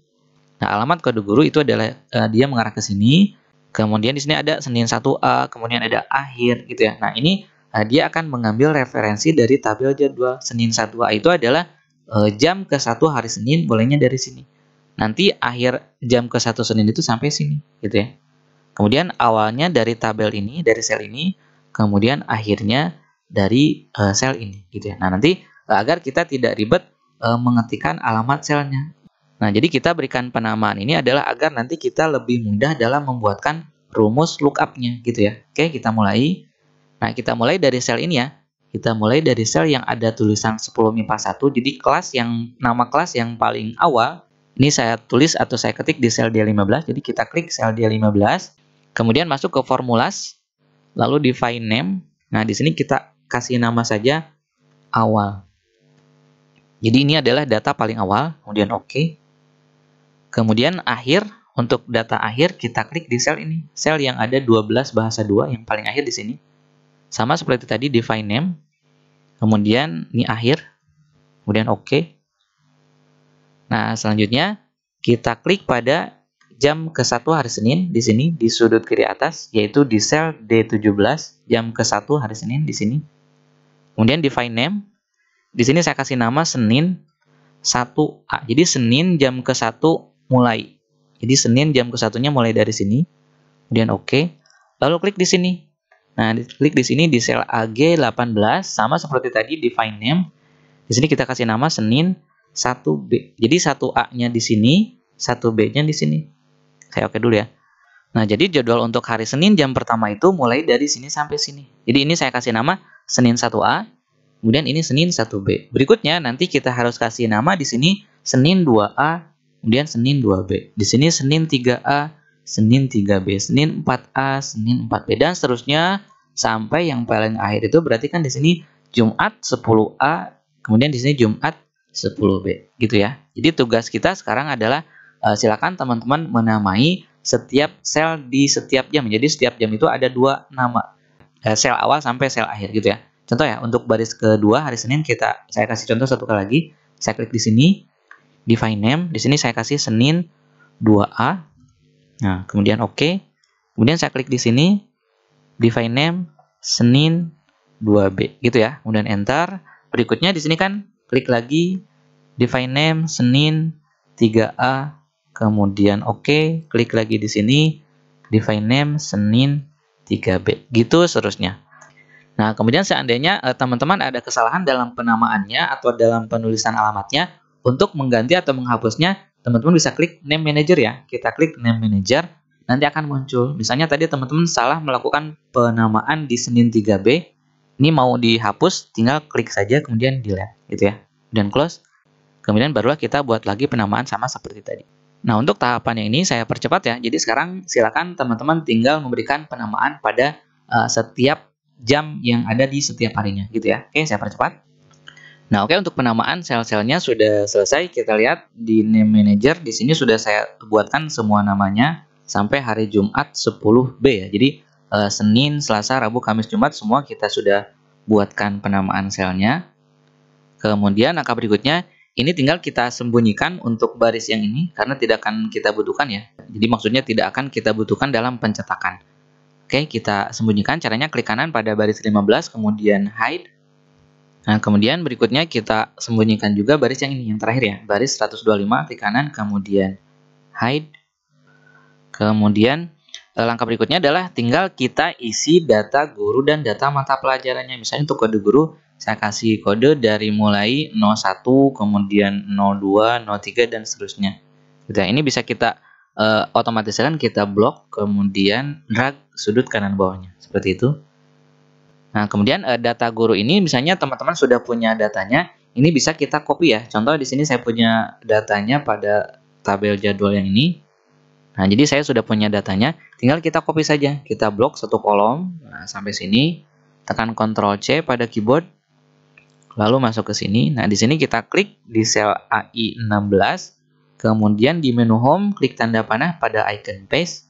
Nah, alamat kode guru itu adalah dia mengarah ke sini. Kemudian di sini ada Senin 1A, kemudian ada akhir gitu ya. Nah, ini dia akan mengambil referensi dari tabel jadwal. Senin 1A itu adalah jam ke-1 hari Senin, bolehnya dari sini. Nanti akhir jam ke-1 Senin itu sampai sini gitu ya. Kemudian awalnya dari tabel ini, dari sel ini, kemudian akhirnya dari sel ini gitu ya. Nah, nanti agar kita tidak ribet mengetikkan alamat selnya. Nah, jadi kita berikan penamaan ini adalah agar nanti kita lebih mudah dalam membuatkan rumus lookup-nya gitu ya. Oke, kita mulai. Nah, kita mulai dari sel ini ya. Kita mulai dari sel yang ada tulisan 10 MIPA 1. Jadi nama kelas yang paling awal ini saya tulis atau saya ketik di sel D15. Jadi kita klik sel D15. Kemudian masuk ke formulas, lalu define name. Nah, di sini kita kasih nama saja awal. Jadi ini adalah data paling awal, kemudian OK. Kemudian akhir untuk data akhir kita klik di sel ini, sel yang ada 12 bahasa 2 yang paling akhir di sini. Sama seperti tadi define name, kemudian ini akhir, kemudian OK. Nah, selanjutnya kita klik pada jam ke-1 hari Senin di sini di sudut kiri atas, yaitu di sel D17 jam ke-1 hari Senin di sini. Kemudian define name. Di sini saya kasih nama Senin 1A. Jadi Senin jam ke-1 mulai. Jadi Senin jam ke-1-nya mulai dari sini. Kemudian OK. Lalu klik di sini. Nah, klik di sini di sel AG18 sama seperti tadi define name. Di sini kita kasih nama Senin 1B. Jadi 1A-nya di sini, 1B-nya di sini. Saya oke dulu ya. Nah, jadi jadwal untuk hari Senin jam pertama itu mulai dari sini sampai sini. Jadi ini saya kasih nama Senin 1A, kemudian ini Senin 1B. Berikutnya nanti kita harus kasih nama di sini Senin 2A, kemudian Senin 2B. Di sini Senin 3A, Senin 3B, Senin 4A, Senin 4B, dan seterusnya sampai yang paling akhir itu berarti kan di sini Jumat 10A, kemudian di sini Jumat 10B, gitu ya. Jadi tugas kita sekarang adalah silakan teman-teman menamai setiap sel di setiap jam. Jadi setiap jam itu ada 2 nama, sel awal sampai sel akhir gitu ya. Contoh ya, untuk baris kedua hari Senin saya kasih contoh satu kali lagi. Saya klik di sini, define name. Di sini saya kasih Senin 2A. Nah, kemudian OK. Kemudian saya klik di sini, define name Senin 2B, gitu ya. Kemudian enter. Berikutnya di sini kan klik lagi, define name Senin 3A. Kemudian OK. Klik lagi di sini, define name Senin 3B. Gitu seterusnya. Nah, kemudian seandainya teman-teman ada kesalahan dalam penamaannya atau dalam penulisan alamatnya, untuk mengganti atau menghapusnya, teman-teman bisa klik Name Manager ya. Kita klik Name Manager, nanti akan muncul. Misalnya tadi teman-teman salah melakukan penamaan di Senin 3B, ini mau dihapus, tinggal klik saja kemudian delete, gitu ya. Dan close. Kemudian barulah kita buat lagi penamaan sama seperti tadi. Nah, untuk tahapannya ini saya percepat ya. Jadi sekarang silakan teman-teman tinggal memberikan penamaan pada setiap jam yang ada di setiap harinya gitu ya. Oke, saya percepat. Nah, oke, untuk penamaan sel-selnya sudah selesai. Kita lihat di Name Manager di sini sudah saya buatkan semua namanya sampai hari Jumat 10B ya. Jadi Senin, Selasa, Rabu, Kamis, Jumat semua kita sudah buatkan penamaan selnya. Kemudian langkah berikutnya ini tinggal kita sembunyikan untuk baris yang ini karena tidak akan kita butuhkan ya. Jadi maksudnya tidak akan kita butuhkan dalam pencetakan. Oke, kita sembunyikan. Caranya klik kanan pada baris 15, kemudian hide. Nah, kemudian berikutnya kita sembunyikan juga baris yang ini, yang terakhir ya. Baris 125, klik kanan, kemudian hide. Kemudian langkah berikutnya adalah tinggal kita isi data guru dan data mata pelajarannya. Misalnya untuk kode guru, saya kasih kode dari mulai 01, kemudian 02, 03, dan seterusnya. Nah, ini bisa kita otomatiskan, kita blok, kemudian drag sudut kanan bawahnya seperti itu. Nah, kemudian data guru ini misalnya teman-teman sudah punya datanya, ini bisa kita copy ya. Contoh di sini saya punya datanya pada tabel jadwal yang ini. Nah, jadi saya sudah punya datanya, tinggal kita copy saja. Kita blok satu kolom, nah, sampai sini, tekan Ctrl C pada keyboard, lalu masuk ke sini. Nah, di sini kita klik di sel AI16. Kemudian di menu home, klik tanda panah pada icon paste.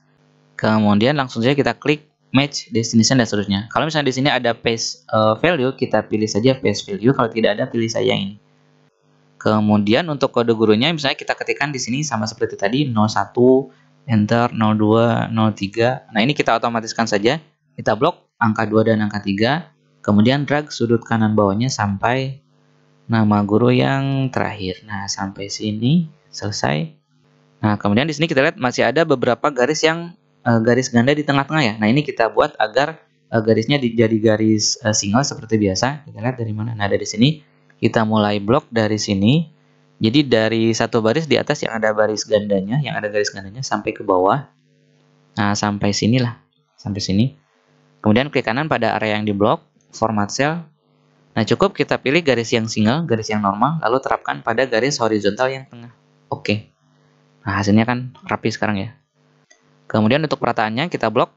Kemudian langsung saja kita klik match destination dan seterusnya. Kalau misalnya di sini ada paste value, kita pilih saja paste value. Kalau tidak ada, pilih saja ini. Kemudian untuk kode gurunya, misalnya kita ketikkan di sini sama seperti tadi, 01, enter, 02, 03. Nah, ini kita otomatiskan saja. Kita blok angka 2 dan angka 3. Kemudian drag sudut kanan bawahnya sampai nama guru yang terakhir. Nah, sampai sini. Selesai. Nah, kemudian di sini kita lihat masih ada beberapa garis yang garis ganda di tengah-tengah ya. Nah, ini kita buat agar garisnya jadi garis single seperti biasa. Kita lihat dari mana. Nah, dari sini kita mulai blok dari sini. Jadi dari satu baris di atas yang ada baris gandanya, yang ada garis gandanya sampai ke bawah. Nah, sampai sinilah. Sampai sini. Kemudian klik kanan pada area yang diblok, format cell. Nah, cukup kita pilih garis yang single, garis yang normal, lalu terapkan pada garis horizontal yang tengah. Oke. Nah, hasilnya kan rapi sekarang ya. Kemudian untuk perataannya kita blok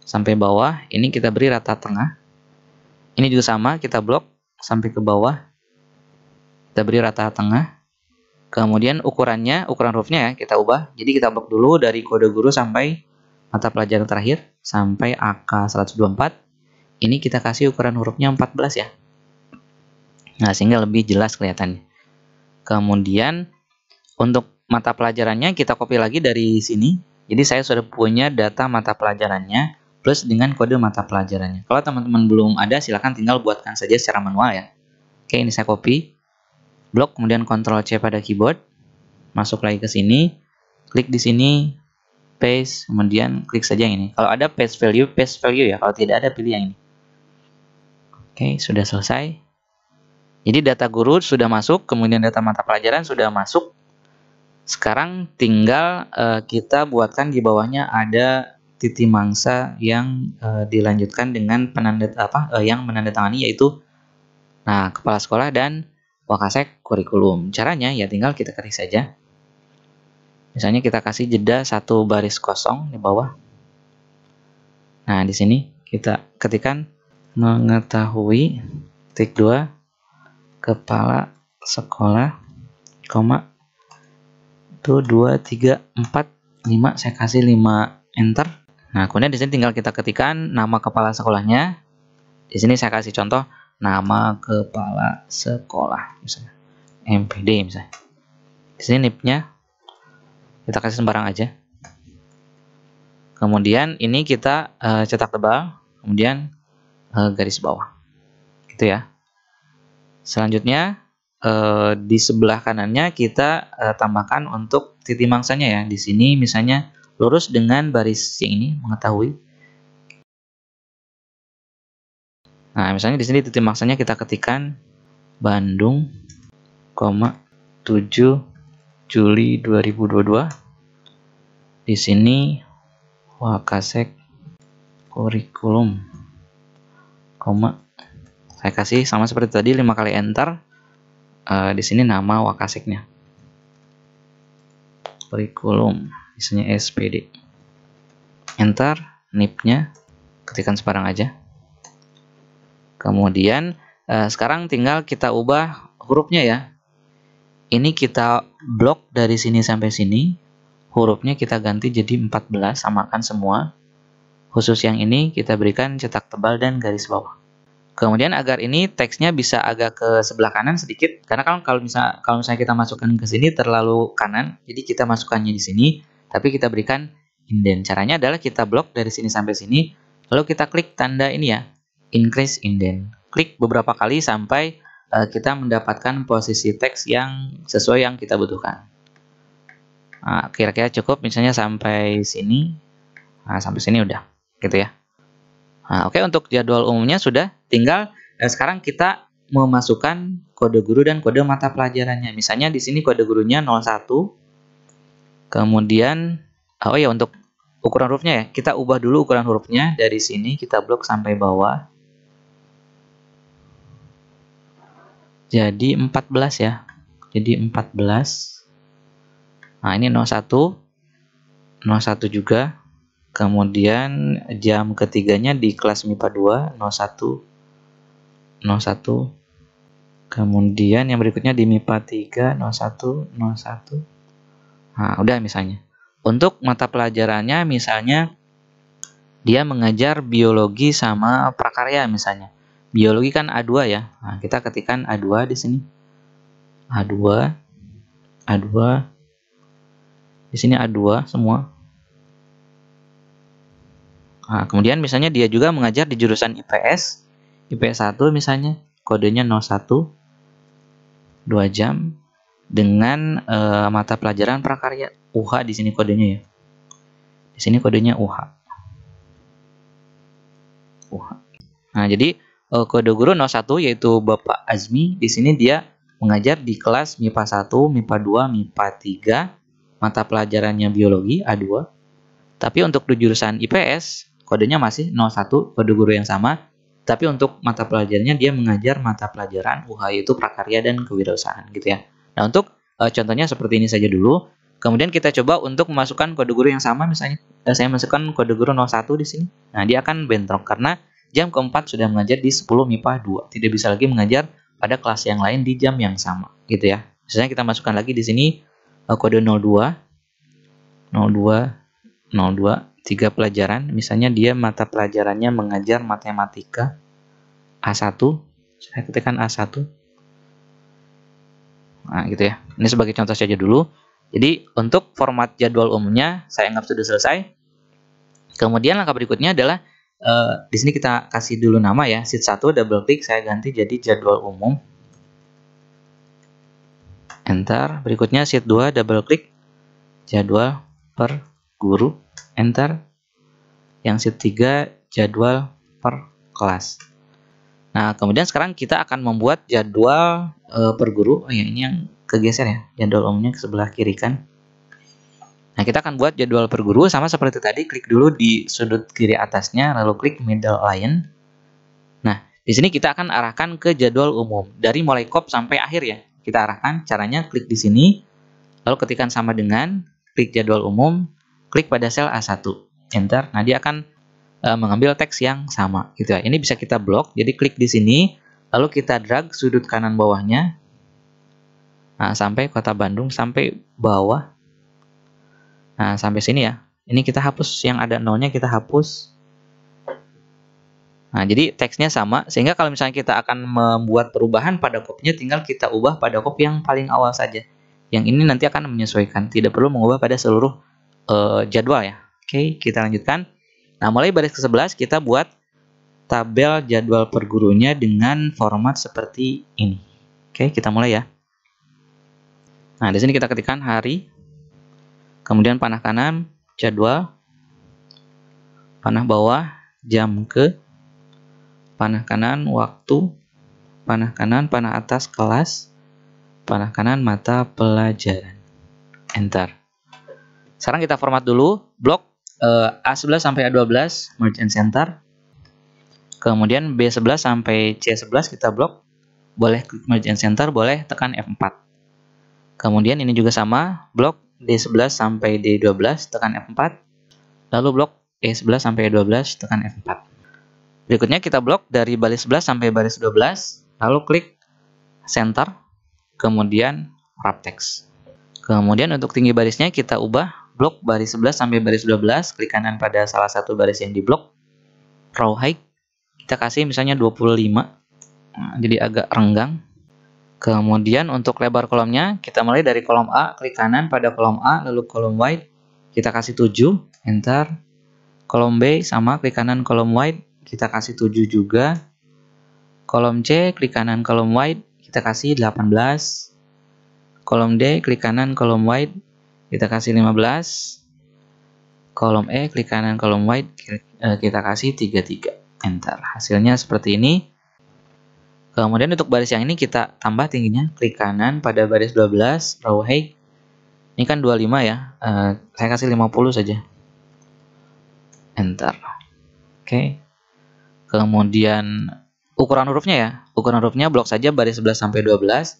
sampai bawah. Ini kita beri rata tengah. Ini juga sama, kita blok sampai ke bawah. Kita beri rata tengah. Kemudian ukuran hurufnya ya kita ubah. Jadi kita blok dulu dari kode guru sampai mata pelajaran terakhir sampai AK 124. Ini kita kasih ukuran hurufnya 14 ya. Nah, sehingga lebih jelas kelihatannya. Kemudian untuk mata pelajarannya kita copy lagi dari sini. Jadi saya sudah punya data mata pelajarannya plus dengan kode mata pelajarannya. Kalau teman-teman belum ada, silahkan tinggal buatkan saja secara manual ya. Oke, ini saya copy. Blok, kemudian Ctrl C pada keyboard, masuk lagi ke sini, klik di sini, paste, kemudian klik saja yang ini. Kalau ada paste value ya. Kalau tidak ada, pilih yang ini. Oke, sudah selesai. Jadi data guru sudah masuk, kemudian data mata pelajaran sudah masuk. Sekarang tinggal kita buatkan di bawahnya ada titik mangsa yang dilanjutkan dengan yang menandatangani, yaitu kepala sekolah dan Wakasek kurikulum. Caranya ya tinggal kita ketik saja. Misalnya kita kasih jeda 1 baris kosong di bawah. Nah, di sini kita ketikkan mengetahui titik 2 kepala sekolah, koma 1 2 3 4 5, saya kasih 5 enter. Nah, kemudian di sini tinggal kita ketikkan nama kepala sekolahnya. Di sini saya kasih contoh nama kepala sekolah, misalnya MPD misalnya. Di sini NIP-nya kita kasih sembarang aja. Kemudian ini kita cetak tebal, kemudian garis bawah, gitu ya. Selanjutnya di sebelah kanannya kita tambahkan untuk titik mangsanya ya. Di sini misalnya lurus dengan baris yang ini, mengetahui. Nah, misalnya di sini titik maksanya kita ketikkan Bandung, 7 Juli 2022. Di sini Wakasek kurikulum, saya kasih sama seperti tadi 5 kali enter. Di sini nama Wakaseknya, kurikulum, misalnya SPD. Enter, NIP-nya ketikkan sembarang aja. Kemudian sekarang tinggal kita ubah hurufnya ya. Ini kita blok dari sini sampai sini. Hurufnya kita ganti jadi 14, samakan semua. Khusus yang ini kita berikan cetak tebal dan garis bawah. Kemudian agar ini teksnya bisa agak ke sebelah kanan sedikit, karena kan kalau misalnya kita masukkan ke sini terlalu kanan, jadi kita masukkannya di sini, tapi kita berikan indent. Caranya adalah kita blok dari sini sampai sini, lalu kita klik tanda ini ya, increase indent. Klik beberapa kali sampai kita mendapatkan posisi teks yang sesuai yang kita butuhkan. Nah, kira-kira cukup misalnya sampai sini. Nah, sampai sini udah, gitu ya. Nah, oke, untuk jadwal umumnya sudah. Tinggal sekarang kita memasukkan kode guru dan kode mata pelajarannya. Misalnya di sini kode gurunya 01. Kemudian oh ya, untuk ukuran hurufnya ya, kita ubah dulu ukuran hurufnya. Dari sini kita blok sampai bawah. Jadi 14 ya. Jadi 14. Nah, ini 01. 01 juga. Kemudian jam ketiganya di kelas MIPA 2, 01. 01. Kemudian yang berikutnya di MIPA 3, 01, 01. Nah, udah misalnya. Untuk mata pelajarannya misalnya dia mengajar biologi sama prakarya misalnya. Biologi kan A2 ya. Nah, kita ketikkan A2 di sini. A2. Di sini A2 semua. Nah, kemudian misalnya dia juga mengajar di jurusan IPS 1 misalnya, kodenya 01, 2 jam dengan mata pelajaran prakarya UH. Di sini kodenya ya. Di sini kodenya UH. Nah, jadi kode guru 01 yaitu Bapak Azmi. Di sini dia mengajar di kelas MIPA 1, MIPA 2, MIPA 3, mata pelajarannya biologi A2. Tapi untuk di jurusan IPS kodenya masih 01, kode guru yang sama. Tapi untuk mata pelajarannya dia mengajar mata pelajaran UH yaitu prakarya dan kewirausahaan gitu ya. Nah, untuk contohnya seperti ini saja dulu. Kemudian kita coba untuk memasukkan kode guru yang sama, misalnya saya masukkan kode guru 01 di sini. Nah, dia akan bentrok karena jam keempat sudah mengajar di 10 MIPA 2. Tidak bisa lagi mengajar pada kelas yang lain di jam yang sama gitu ya. Misalnya kita masukkan lagi di sini kode 02, 3 pelajaran. Misalnya dia mata pelajarannya mengajar matematika A1. Saya ketikkan A1. Nah, gitu ya. Ini sebagai contoh saja dulu. Jadi, untuk format jadwal umumnya saya anggap sudah selesai. Kemudian langkah berikutnya adalah di sini kita kasih dulu nama ya. Sheet 1 double klik, saya ganti jadi jadwal umum. Enter. Berikutnya sheet 2 double klik, jadwal per guru. Enter. Yang sheet 3 jadwal per kelas. Nah, kemudian sekarang kita akan membuat jadwal per guru. Oh ya, ini yang kegeser ya. Jadwal umumnya ke sebelah kiri kan. Nah, kita akan buat jadwal per guru sama seperti tadi. Klik dulu di sudut kiri atasnya, lalu klik middle line. Nah, di sini kita akan arahkan ke jadwal umum. Dari mulai kop sampai akhir ya. Kita arahkan, caranya klik di sini, lalu ketikkan sama dengan, klik jadwal umum, klik pada sel A1. Enter. Nah, dia akan mengambil teks yang sama. Gitu ya. Ini bisa kita blok, jadi klik di sini, lalu kita drag sudut kanan bawahnya. Nah, sampai Kota Bandung, sampai bawah. Nah, sampai sini ya. Ini kita hapus, yang ada nolnya kita hapus. Nah, jadi teksnya sama, sehingga kalau misalnya kita akan membuat perubahan pada kopnya, tinggal kita ubah pada kop yang paling awal saja. Yang ini nanti akan menyesuaikan, tidak perlu mengubah pada seluruh jadwal ya. Oke, kita lanjutkan. Nah, mulai baris ke-11 kita buat tabel jadwal per gurunya dengan format seperti ini. Oke, kita mulai ya. Nah, di sini kita ketikkan hari. Kemudian panah kanan, jadwal. Panah bawah, jam ke. Panah kanan, waktu. Panah kanan, panah atas, kelas. Panah kanan, mata pelajaran. Enter. Sekarang kita format dulu. Blok A11 sampai A12, merge and center. Kemudian B11 sampai C11 kita blok. Boleh klik merge and center, boleh tekan F4. Kemudian ini juga sama, blok D11 sampai D12 tekan F4. Lalu blok E11 sampai E12 tekan F4. Berikutnya kita blok dari baris 11 sampai baris 12, lalu klik center, kemudian wrap text. Kemudian untuk tinggi barisnya kita ubah, blok baris 11 sampai baris 12, klik kanan pada salah satu baris yang diblok. Row height kita kasih misalnya 25. Nah, jadi agak renggang. Kemudian untuk lebar kolomnya, kita mulai dari kolom A, klik kanan pada kolom A, lalu kolom wide, kita kasih 7, enter. Kolom B sama, klik kanan kolom wide, kita kasih 7 juga. Kolom C, klik kanan kolom wide, kita kasih 18. Kolom D, klik kanan kolom wide, kita kasih 15. Kolom E, klik kanan kolom wide, kita kasih 33. Enter. Hasilnya seperti ini. Kemudian untuk baris yang ini kita tambah tingginya, klik kanan pada baris 12, row height. Ini kan 25 ya, saya kasih 50 saja. Enter. Oke. Kemudian ukuran hurufnya ya, ukuran hurufnya blok saja baris 11 sampai 12.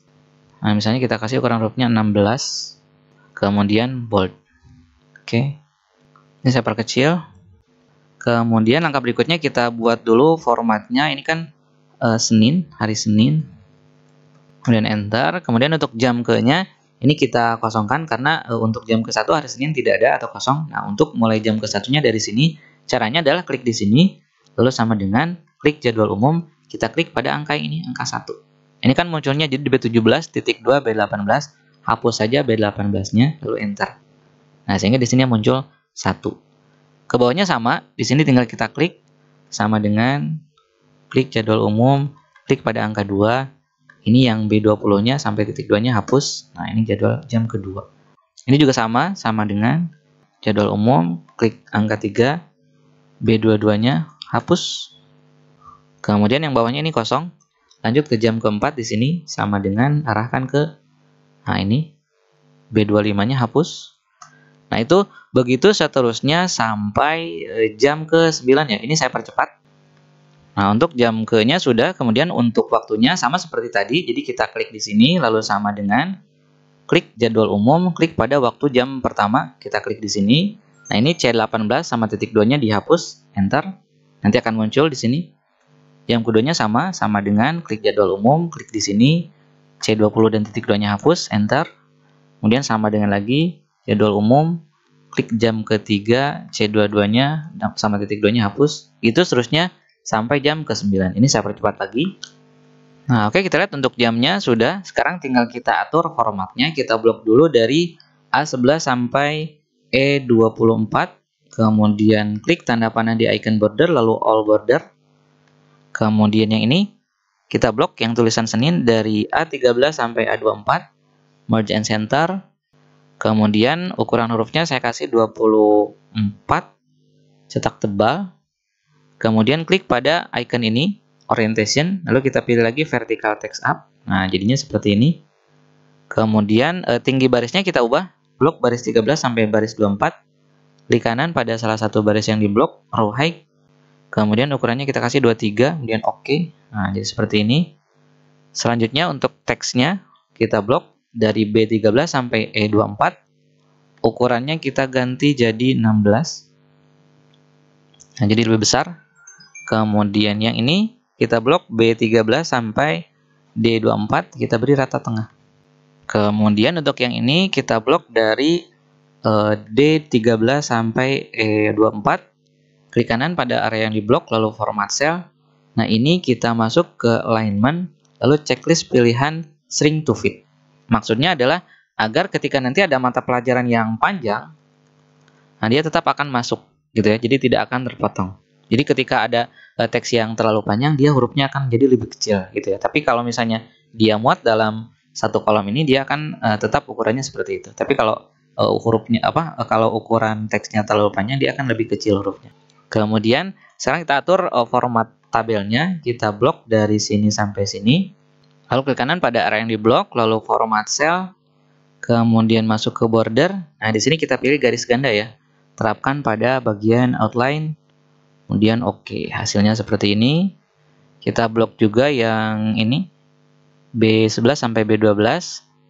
Nah, misalnya kita kasih ukuran hurufnya 16. Kemudian bold. Oke. Ini saya perkecil. Kemudian langkah berikutnya kita buat dulu formatnya. Ini kan Senin, hari Senin. Kemudian enter. Kemudian untuk jam ke-nya ini kita kosongkan karena untuk jam ke-1 hari Senin tidak ada atau kosong. Nah, untuk mulai jam ke-1-nya dari sini, caranya adalah klik di sini, lalu sama dengan klik jadwal umum, kita klik pada angka ini, angka 1. Ini kan munculnya jadi B17.2 B18, hapus saja B18-nya, lalu enter. Nah, sehingga di sini muncul 1. Ke bawahnya sama, di sini tinggal kita klik sama dengan klik jadwal umum, klik pada angka 2. Ini yang B20-nya sampai titik 2-nya hapus. Nah, ini jadwal jam kedua. Ini juga sama dengan jadwal umum, klik angka 3, B22-nya hapus. Kemudian yang bawahnya ini kosong. Lanjut ke jam keempat di sini sama dengan arahkan ke, nah ini B25-nya hapus. Nah, itu begitu seterusnya sampai jam ke-9 ya. Ini saya percepat. Nah, untuk jam ke-nya sudah, kemudian untuk waktunya sama seperti tadi. Jadi kita klik di sini, lalu sama dengan klik jadwal umum, klik pada waktu jam pertama, kita klik di sini. Nah, ini C18 sama titik 2-nya dihapus, enter. Nanti akan muncul di sini. Jam keduanya sama dengan klik jadwal umum, klik di sini, C20 dan titik 2-nya hapus, enter. Kemudian sama dengan lagi, jadwal umum, klik jam ketiga, C22-nya sama titik 2-nya hapus. Itu seterusnya sampai jam ke-9. Ini saya percepat lagi. Nah, oke, kita lihat untuk jamnya sudah. Sekarang tinggal kita atur formatnya. Kita blok dulu dari A11 sampai E24. Kemudian klik tanda panah di icon border, lalu all border. Kemudian yang ini, kita blok yang tulisan Senin dari A13 sampai A24. Merge and center. Kemudian ukuran hurufnya saya kasih 24, cetak tebal. Kemudian klik pada icon ini, orientation, lalu kita pilih lagi vertical text up. Nah, jadinya seperti ini. Kemudian tinggi barisnya kita ubah, blok baris 13 sampai baris 24. Klik kanan pada salah satu baris yang diblok, row height. Kemudian ukurannya kita kasih 23, kemudian oke. Nah, jadi seperti ini. Selanjutnya untuk teksnya kita blok dari B13 sampai E24. Ukurannya kita ganti jadi 16. Nah, jadi lebih besar. Kemudian yang ini kita blok B13 sampai D24, kita beri rata tengah. Kemudian untuk yang ini kita blok dari D13 sampai E24. Klik kanan pada area yang diblok, lalu format cell. Nah, ini kita masuk ke alignment, lalu checklist pilihan shrink to fit. Maksudnya adalah agar ketika nanti ada mata pelajaran yang panjang, nah dia tetap akan masuk gitu ya, jadi tidak akan terpotong. Jadi ketika ada teks yang terlalu panjang, dia hurufnya akan jadi lebih kecil gitu ya. Tapi kalau misalnya dia muat dalam satu kolom ini, dia akan tetap ukurannya seperti itu. Tapi kalau kalau ukuran teksnya terlalu panjang, dia akan lebih kecil hurufnya. Kemudian sekarang kita atur format tabelnya, kita blok dari sini sampai sini. Lalu klik kanan pada area yang diblok, lalu format cell, kemudian masuk ke border. Nah, di sini kita pilih garis ganda ya. Terapkan pada bagian outline. Kemudian oke, hasilnya seperti ini. Kita blok juga yang ini. B11 sampai B12,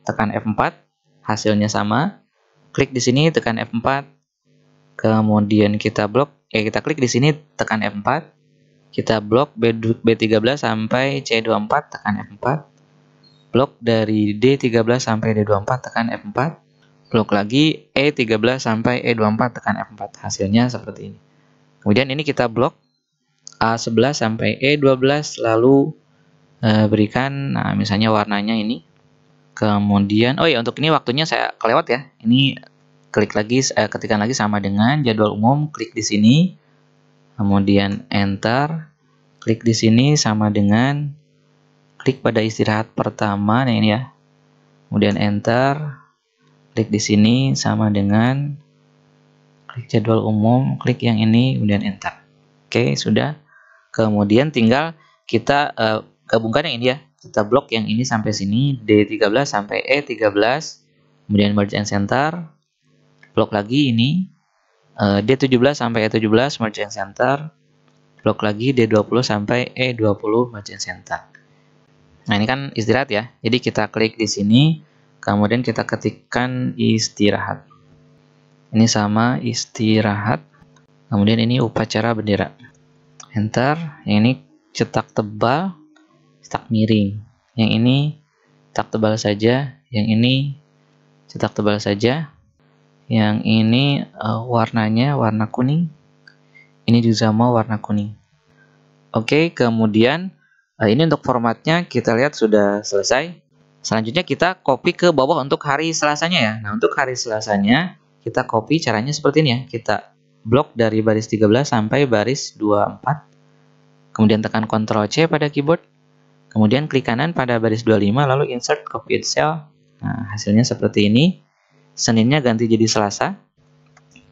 tekan F4. Hasilnya sama. Klik di sini, tekan F4. Kemudian kita klik di sini, tekan F4. Kita blok B13 sampai C24, tekan F4. Blok dari D13 sampai D24, tekan F4. Blok lagi E13 sampai E24, tekan F4. Hasilnya seperti ini. Kemudian ini kita blok A11 sampai E12, lalu berikan misalnya warnanya ini. Kemudian untuk ini waktunya saya kelewat ya. Ini klik lagi, ketikkan lagi sama dengan jadwal umum, klik di sini. Kemudian enter, klik di sini sama dengan klik pada istirahat pertama, nah ini ya. Kemudian enter, klik di sini sama dengan klik jadwal umum, klik yang ini, kemudian enter. Oke, sudah. Kemudian tinggal kita gabungkan yang ini ya. Kita blok yang ini sampai sini, D13 sampai E13, kemudian merge and center. Blok lagi ini. D17 sampai E17 merge and center. Blok lagi D20 sampai E20 merge and center. Nah, ini kan istirahat ya. Jadi kita klik di sini, kemudian kita ketikkan istirahat. Ini sama istirahat. Kemudian ini upacara bendera. Enter. Yang ini cetak tebal, cetak miring. Yang ini cetak tebal saja. Yang ini cetak tebal saja. Yang ini warnanya warna kuning. Ini juga sama warna kuning. Oke, kemudian ini untuk formatnya kita lihat sudah selesai. Selanjutnya kita copy ke bawah untuk hari Selasanya ya. Nah, untuk hari Selasanya kita copy caranya seperti ini ya. Kita blok dari baris 13 sampai baris 24. Kemudian tekan Ctrl C pada keyboard. Kemudian klik kanan pada baris 25 lalu insert copied cell. Nah, hasilnya seperti ini. Seninnya ganti jadi Selasa.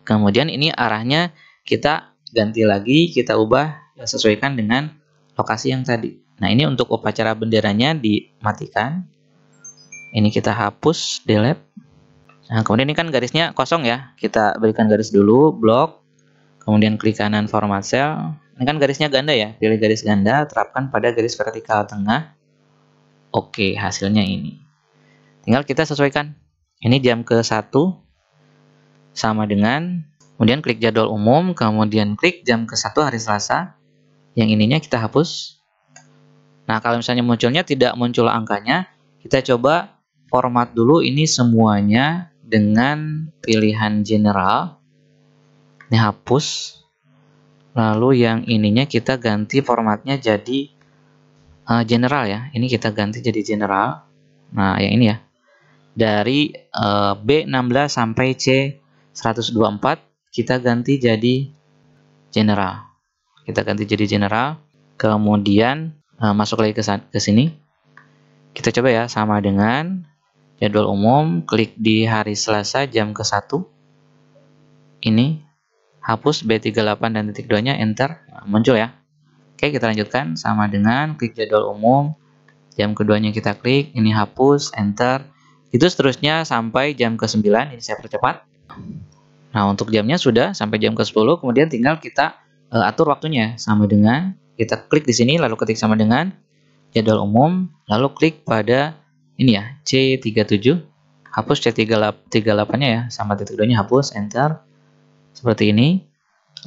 Kemudian ini arahnya kita ganti lagi, kita ubah sesuaikan dengan lokasi yang tadi. Nah, ini untuk upacara benderanya dimatikan. Ini kita hapus, delete. Nah, kemudian ini kan garisnya kosong ya. Kita berikan garis dulu, blok. Kemudian klik kanan format cell. Ini kan garisnya ganda ya. Pilih garis ganda, terapkan pada garis vertikal tengah. Oke, hasilnya ini. Tinggal kita sesuaikan. Ini jam ke-1 sama dengan, kemudian klik jadwal umum, kemudian klik jam ke-1 hari Selasa. Yang ininya kita hapus. Nah, kalau misalnya munculnya tidak muncul angkanya, Kita coba format dulu ini semuanya dengan pilihan general. Ini hapus. Lalu yang ininya kita ganti formatnya jadi general ya. Ini kita ganti jadi general. Nah, yang ini ya. Dari B16 sampai C124 kita ganti jadi general. Kita ganti jadi general. Kemudian masuk lagi ke sini. Kita coba ya, sama dengan jadwal umum, klik di hari Selasa jam ke-1. Ini hapus B38 dan titik 2-nya, enter. Nah, muncul ya. Oke, kita lanjutkan sama dengan klik jadwal umum, jam keduanya kita klik, ini hapus, enter. Itu seterusnya sampai jam ke-9, ini saya percepat. Nah, untuk jamnya sudah sampai jam ke-10, kemudian tinggal kita atur waktunya sama dengan kita klik di sini lalu ketik sama dengan jadwal umum, lalu klik pada ini ya, C37, hapus C38-nya ya, sama titik 2-nya hapus, enter. Seperti ini.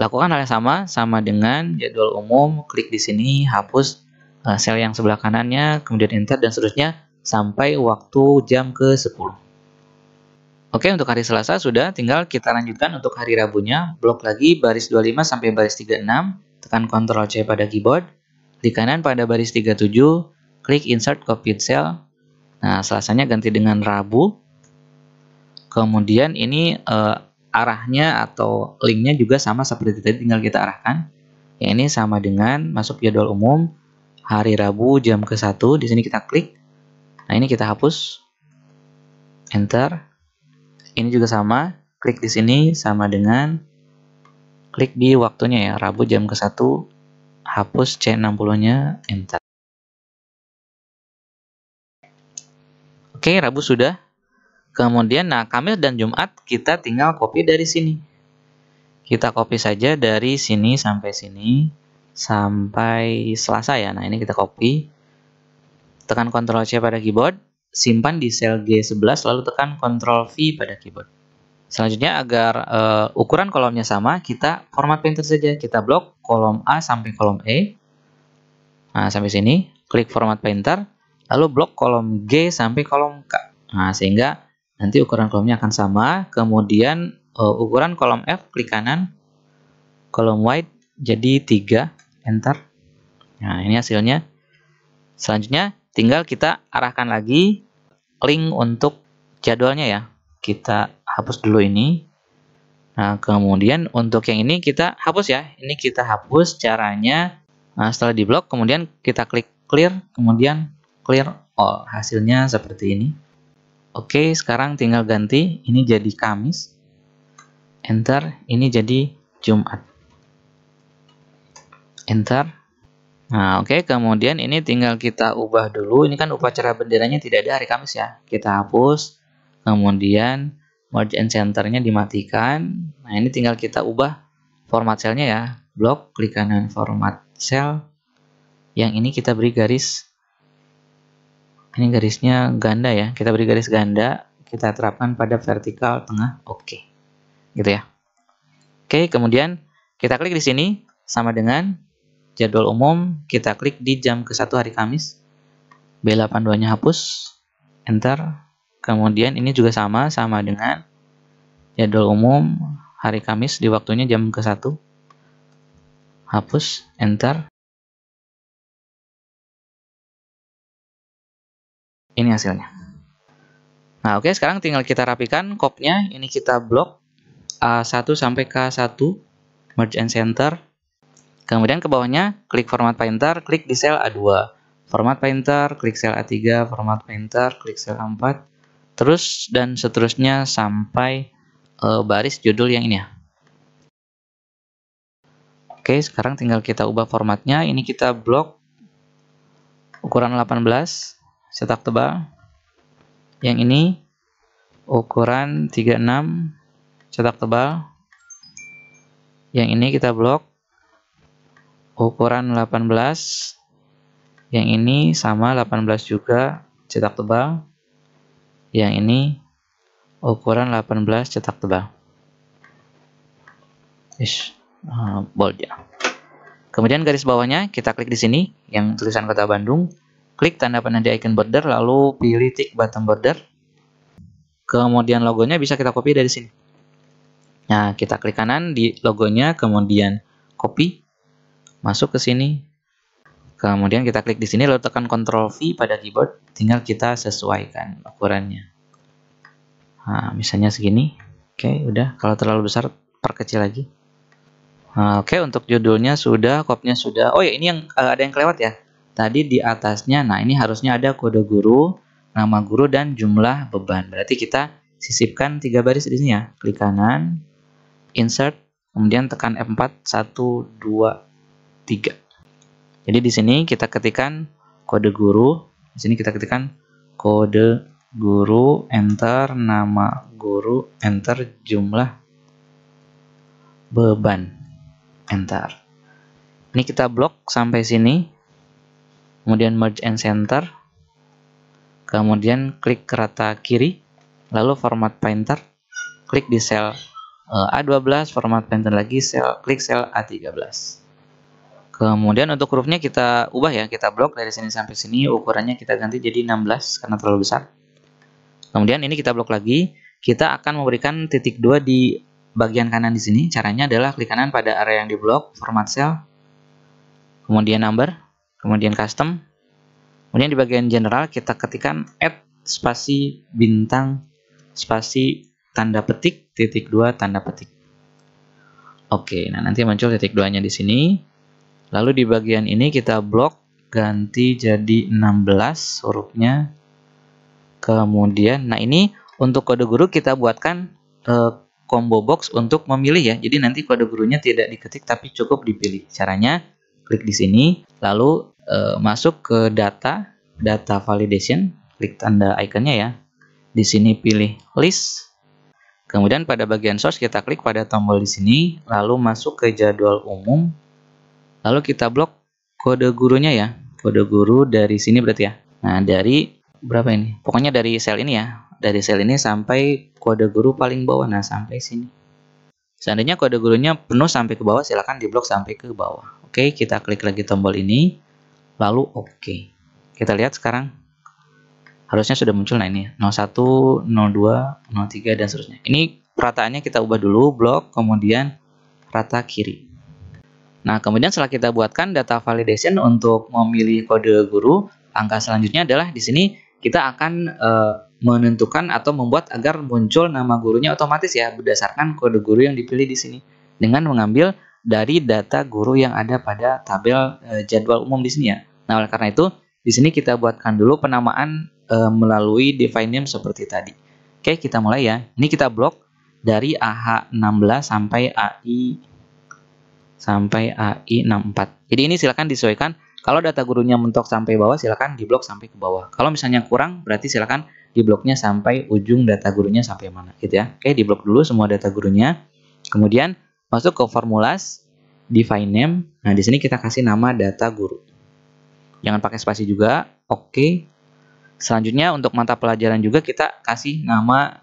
Lakukan hal yang sama dengan jadwal umum, klik di sini, hapus sel yang sebelah kanannya, kemudian enter dan seterusnya sampai waktu jam ke-10. Oke, untuk hari Selasa sudah, tinggal kita lanjutkan untuk hari Rabunya. Blok lagi baris 25 sampai baris 36, tekan Ctrl C pada keyboard. Di kanan pada baris 37, klik insert copied cell. Nah, Selasanya ganti dengan Rabu. Kemudian ini arahnya atau linknya juga sama seperti tadi, tinggal kita arahkan. Yang ini sama dengan masuk jadwal umum hari Rabu jam ke-1. Di sini kita klik. Nah, ini kita hapus. Enter. Ini juga sama. Klik di sini sama dengan klik di waktunya ya, Rabu jam ke-1. Hapus C60-nya, enter. Oke, Rabu sudah. Kemudian, nah, Kamis dan Jumat kita tinggal copy dari sini. Kita copy saja dari sini sampai sini, sampai Selasa ya. Nah, ini kita copy. Tekan Ctrl C pada keyboard, simpan di sel G11, lalu tekan Ctrl V pada keyboard. Selanjutnya, agar ukuran kolomnya sama, kita format painter saja. Kita blok kolom A sampai kolom E. Nah, sampai sini, klik format painter, lalu blok kolom G sampai kolom K. Nah, sehingga nanti ukuran kolomnya akan sama. Kemudian ukuran kolom F, klik kanan, kolom white jadi 3, enter. Nah, ini hasilnya. Selanjutnya tinggal kita arahkan lagi link untuk jadwalnya ya. Kita hapus dulu ini. Nah, kemudian untuk yang ini kita hapus ya. Ini kita hapus caranya. Nah, setelah diblok kemudian kita klik clear, kemudian clear all. Hasilnya seperti ini. Oke, sekarang tinggal ganti. Ini jadi Kamis. Enter. Ini jadi Jumat. Enter. Nah, oke. Kemudian ini tinggal kita ubah dulu. Ini kan upacara benderanya tidak ada hari Kamis ya. Kita hapus. Kemudian merge and center-nya dimatikan. Nah, ini tinggal kita ubah format selnya ya. Blok, klik kanan format cell. Yang ini kita beri garis. Ini garisnya ganda ya. Kita beri garis ganda. Kita terapkan pada vertikal tengah. Oke. Gitu ya. Oke, kemudian kita klik di sini. Sama dengan jadwal umum. Kita klik di jam ke-1 hari Kamis. B82-nya hapus. Enter. Kemudian ini juga sama dengan jadwal umum hari Kamis di waktunya jam ke-1. Hapus. Enter. Ini hasilnya. Nah, oke, sekarang tinggal kita rapikan kopnya. Ini kita blok A1 sampai K1, merge and center. Kemudian ke bawahnya klik format painter, klik di sel A2. Format painter, klik sel A3, format painter, klik sel A4. Terus dan seterusnya sampai baris judul yang ini ya. Oke, sekarang tinggal kita ubah formatnya. Ini kita blok ukuran 18. Cetak tebal. Yang ini ukuran 36, cetak tebal. Yang ini kita blok ukuran 18. Yang ini sama 18 juga, cetak tebal. Yang ini ukuran 18, cetak tebal. Bold ya. Kemudian garis bawahnya kita klik di sini yang tulisan Kota Bandung. klik tanda panah di icon border, lalu pilih tick button border. Kemudian logonya bisa kita copy dari sini. Nah, kita klik kanan di logonya, kemudian copy, masuk ke sini. Kemudian kita klik di sini, lalu tekan Ctrl V pada keyboard, tinggal kita sesuaikan ukurannya. Nah, misalnya segini. Oke, udah. Kalau terlalu besar, perkecil lagi. Nah, oke, untuk judulnya sudah, kopnya sudah. Oh ya, ini yang ada yang kelewat ya. Tadi di atasnya, nah ini harusnya ada kode guru, nama guru, dan jumlah beban. Berarti kita sisipkan 3 baris di sini ya. Klik kanan, insert, kemudian tekan F4, 1, 2, 3. Jadi di sini kita ketikkan kode guru. Di sini kita ketikkan kode guru, enter, nama guru, enter, jumlah beban, enter. Ini kita blok sampai sini. Kemudian merge and center, kemudian klik ke rata kiri, lalu format painter, klik di sel A12, format painter lagi, klik sel A13. Kemudian untuk hurufnya kita ubah ya, kita blok dari sini sampai sini, ukurannya kita ganti jadi 16 karena terlalu besar. Kemudian ini kita blok lagi, kita akan memberikan titik 2 di bagian kanan di sini. Caranya adalah klik kanan pada area yang diblok, format cell, kemudian number, kemudian custom, kemudian di bagian general kita ketikkan add spasi bintang spasi tanda petik titik 2 tanda petik. Oke, nah nanti muncul titik 2-nya di sini. Lalu di bagian ini kita blok ganti jadi 16 hurufnya. Kemudian, nah ini untuk kode guru kita buatkan combo box untuk memilih ya. Jadi nanti kode gurunya tidak diketik tapi cukup dipilih. Caranya klik di sini, lalu masuk ke data validation, klik tanda ikonnya ya. Di sini pilih list. Kemudian pada bagian source kita klik pada tombol di sini, lalu masuk ke jadwal umum. Lalu kita blok kode gurunya ya. Kode guru dari sini berarti ya. Nah, dari berapa ini? Pokoknya dari sel ini ya. Dari sel ini sampai kode guru paling bawah. Nah, sampai sini. Seandainya kode gurunya penuh sampai ke bawah, silakan diblok sampai ke bawah. Oke, kita klik lagi tombol ini. Lalu oke. Kita lihat sekarang. Harusnya sudah muncul. Nah ini 01, 02, 03 dan seterusnya. Ini perataannya kita ubah dulu. Blok, kemudian rata kiri. Nah, kemudian setelah kita buatkan data validation untuk memilih kode guru, langkah selanjutnya adalah di sini kita akan menentukan atau membuat agar muncul nama gurunya otomatis ya berdasarkan kode guru yang dipilih di sini dengan mengambil dari data guru yang ada pada tabel jadwal umum di sini ya. Nah, oleh karena itu di sini kita buatkan dulu penamaan melalui define name seperti tadi. Oke, kita mulai ya. Ini kita blok dari AH16 sampai AI64. Jadi ini silakan disesuaikan. Kalau data gurunya mentok sampai bawah, silakan diblok sampai ke bawah. Kalau misalnya kurang, berarti silakan dibloknya sampai ujung data gurunya sampai mana, gitu ya. Oke, diblok dulu semua data gurunya. Kemudian masuk ke formulas, define name. Nah, di sini kita kasih nama data guru. Jangan pakai spasi juga. Oke. Selanjutnya untuk mata pelajaran juga kita kasih nama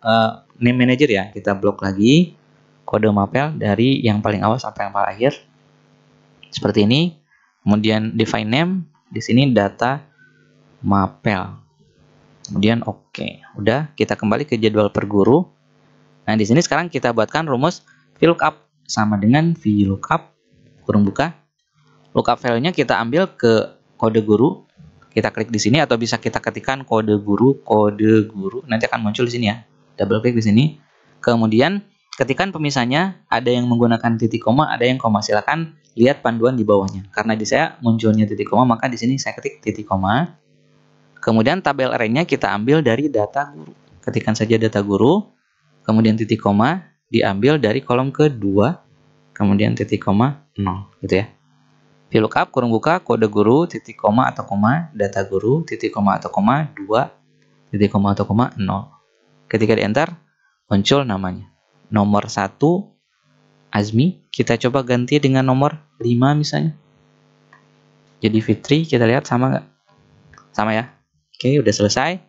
name manager ya. Kita blok lagi kode mapel dari yang paling awal sampai yang paling akhir. Seperti ini. Kemudian define name, di sini data mapel. Kemudian oke. Udah, kita kembali ke jadwal per guru. Nah, di sini sekarang kita buatkan rumus VLOOKUP sama dengan VLOOKUP kurung buka. Lookup filenya kita ambil ke kode guru. Kita klik di sini atau bisa kita ketikkan kode guru. Nanti akan muncul di sini ya. Double klik di sini. Kemudian ketikkan pemisahnya, ada yang menggunakan titik koma, ada yang koma. Silakan lihat panduan di bawahnya. Karena di saya munculnya titik koma, maka di sini saya ketik titik koma. Kemudian tabel array-nya kita ambil dari data guru. Ketikkan saja data guru, kemudian titik koma diambil dari kolom kedua, kemudian titik koma 0, gitu ya. VLOOKUP kurung buka kode guru titik koma atau koma data guru titik koma atau koma 2 titik koma atau koma 0. Ketika di enter muncul namanya. Nomor 1 Azmi, kita coba ganti dengan nomor 5 misalnya. Jadi Fitri, kita lihat sama nggak? Sama ya. Oke, udah selesai.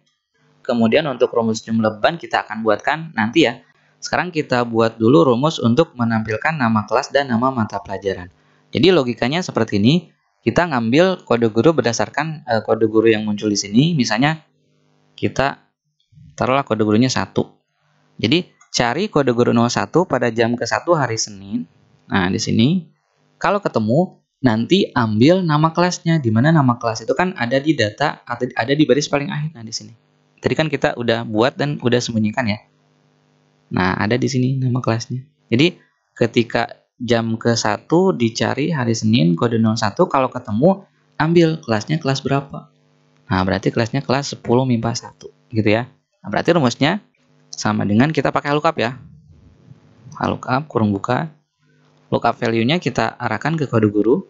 Kemudian untuk rumus jumlah beban kita akan buatkan nanti ya. Sekarang kita buat dulu rumus untuk menampilkan nama kelas dan nama mata pelajaran. Jadi logikanya seperti ini. kita ngambil kode guru berdasarkan kode guru yang muncul di sini. Misalnya kita taruhlah kode gurunya 1. Jadi cari kode guru 01 pada jam ke-1 hari Senin. Nah, di sini kalau ketemu nanti ambil nama kelasnya, di mana nama kelas itu kan ada di data atau ada di baris paling akhir. Nah, di sini. Tadi kan kita udah buat dan udah sembunyikan ya. Nah, ada di sini nama kelasnya. Jadi ketika jam ke-1 dicari hari Senin kode 01, kalau ketemu ambil kelasnya kelas berapa. Nah, berarti kelasnya kelas 10 MIPA 1 gitu ya. Nah, berarti rumusnya sama dengan kita pakai lookup ya. Lookup kurung buka. Lookup value-nya kita arahkan ke kode guru,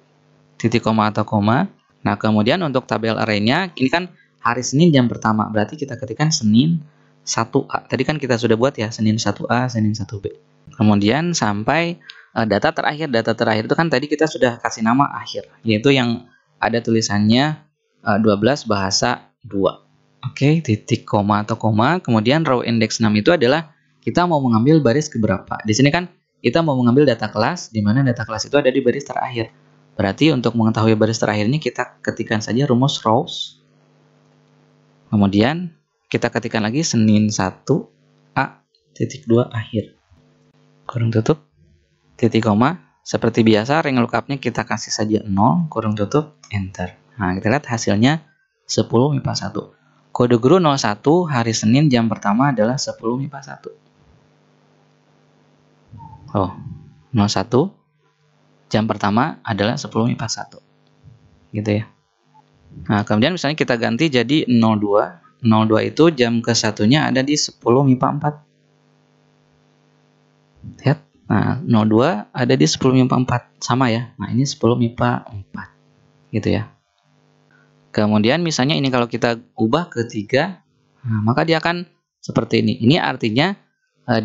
titik koma atau koma. Nah, kemudian untuk tabel array-nya ini kan hari Senin jam pertama. Berarti kita ketikkan Senin 1A. Tadi kan kita sudah buat ya, Senin 1A, Senin 1B. Kemudian sampai data terakhir. Data terakhir itu kan tadi kita sudah kasih nama akhir, yaitu yang ada tulisannya 12 bahasa 2. Oke, titik koma atau koma. Kemudian row index 6 itu adalah kita mau mengambil baris keberapa. Di sini kan kita mau mengambil data kelas, di mana data kelas itu ada di baris terakhir. Berarti untuk mengetahui baris terakhir ini kita ketikkan saja rumus rows. Kemudian kita ketikkan lagi Senin 1A titik 2 akhir. Kurung tutup, titik koma. Seperti biasa, range lookupnya kita kasih saja 0, kurung tutup, enter. Nah, kita lihat hasilnya 10 MIPA 1. Kode guru 01 hari Senin jam pertama adalah 10 MIPA 1. Oh, 01 jam pertama adalah 10 MIPA 1. Gitu ya. Nah, kemudian misalnya kita ganti jadi 02. 02 itu jam ke-1-nya ada di 10 MIPA 4. Lihat. Nah, 02 ada di 10 MIPA 4. Sama ya. Nah, ini 10 MIPA 4. Gitu ya. Kemudian misalnya ini kalau kita ubah ke 3, nah, maka dia akan seperti ini. Ini artinya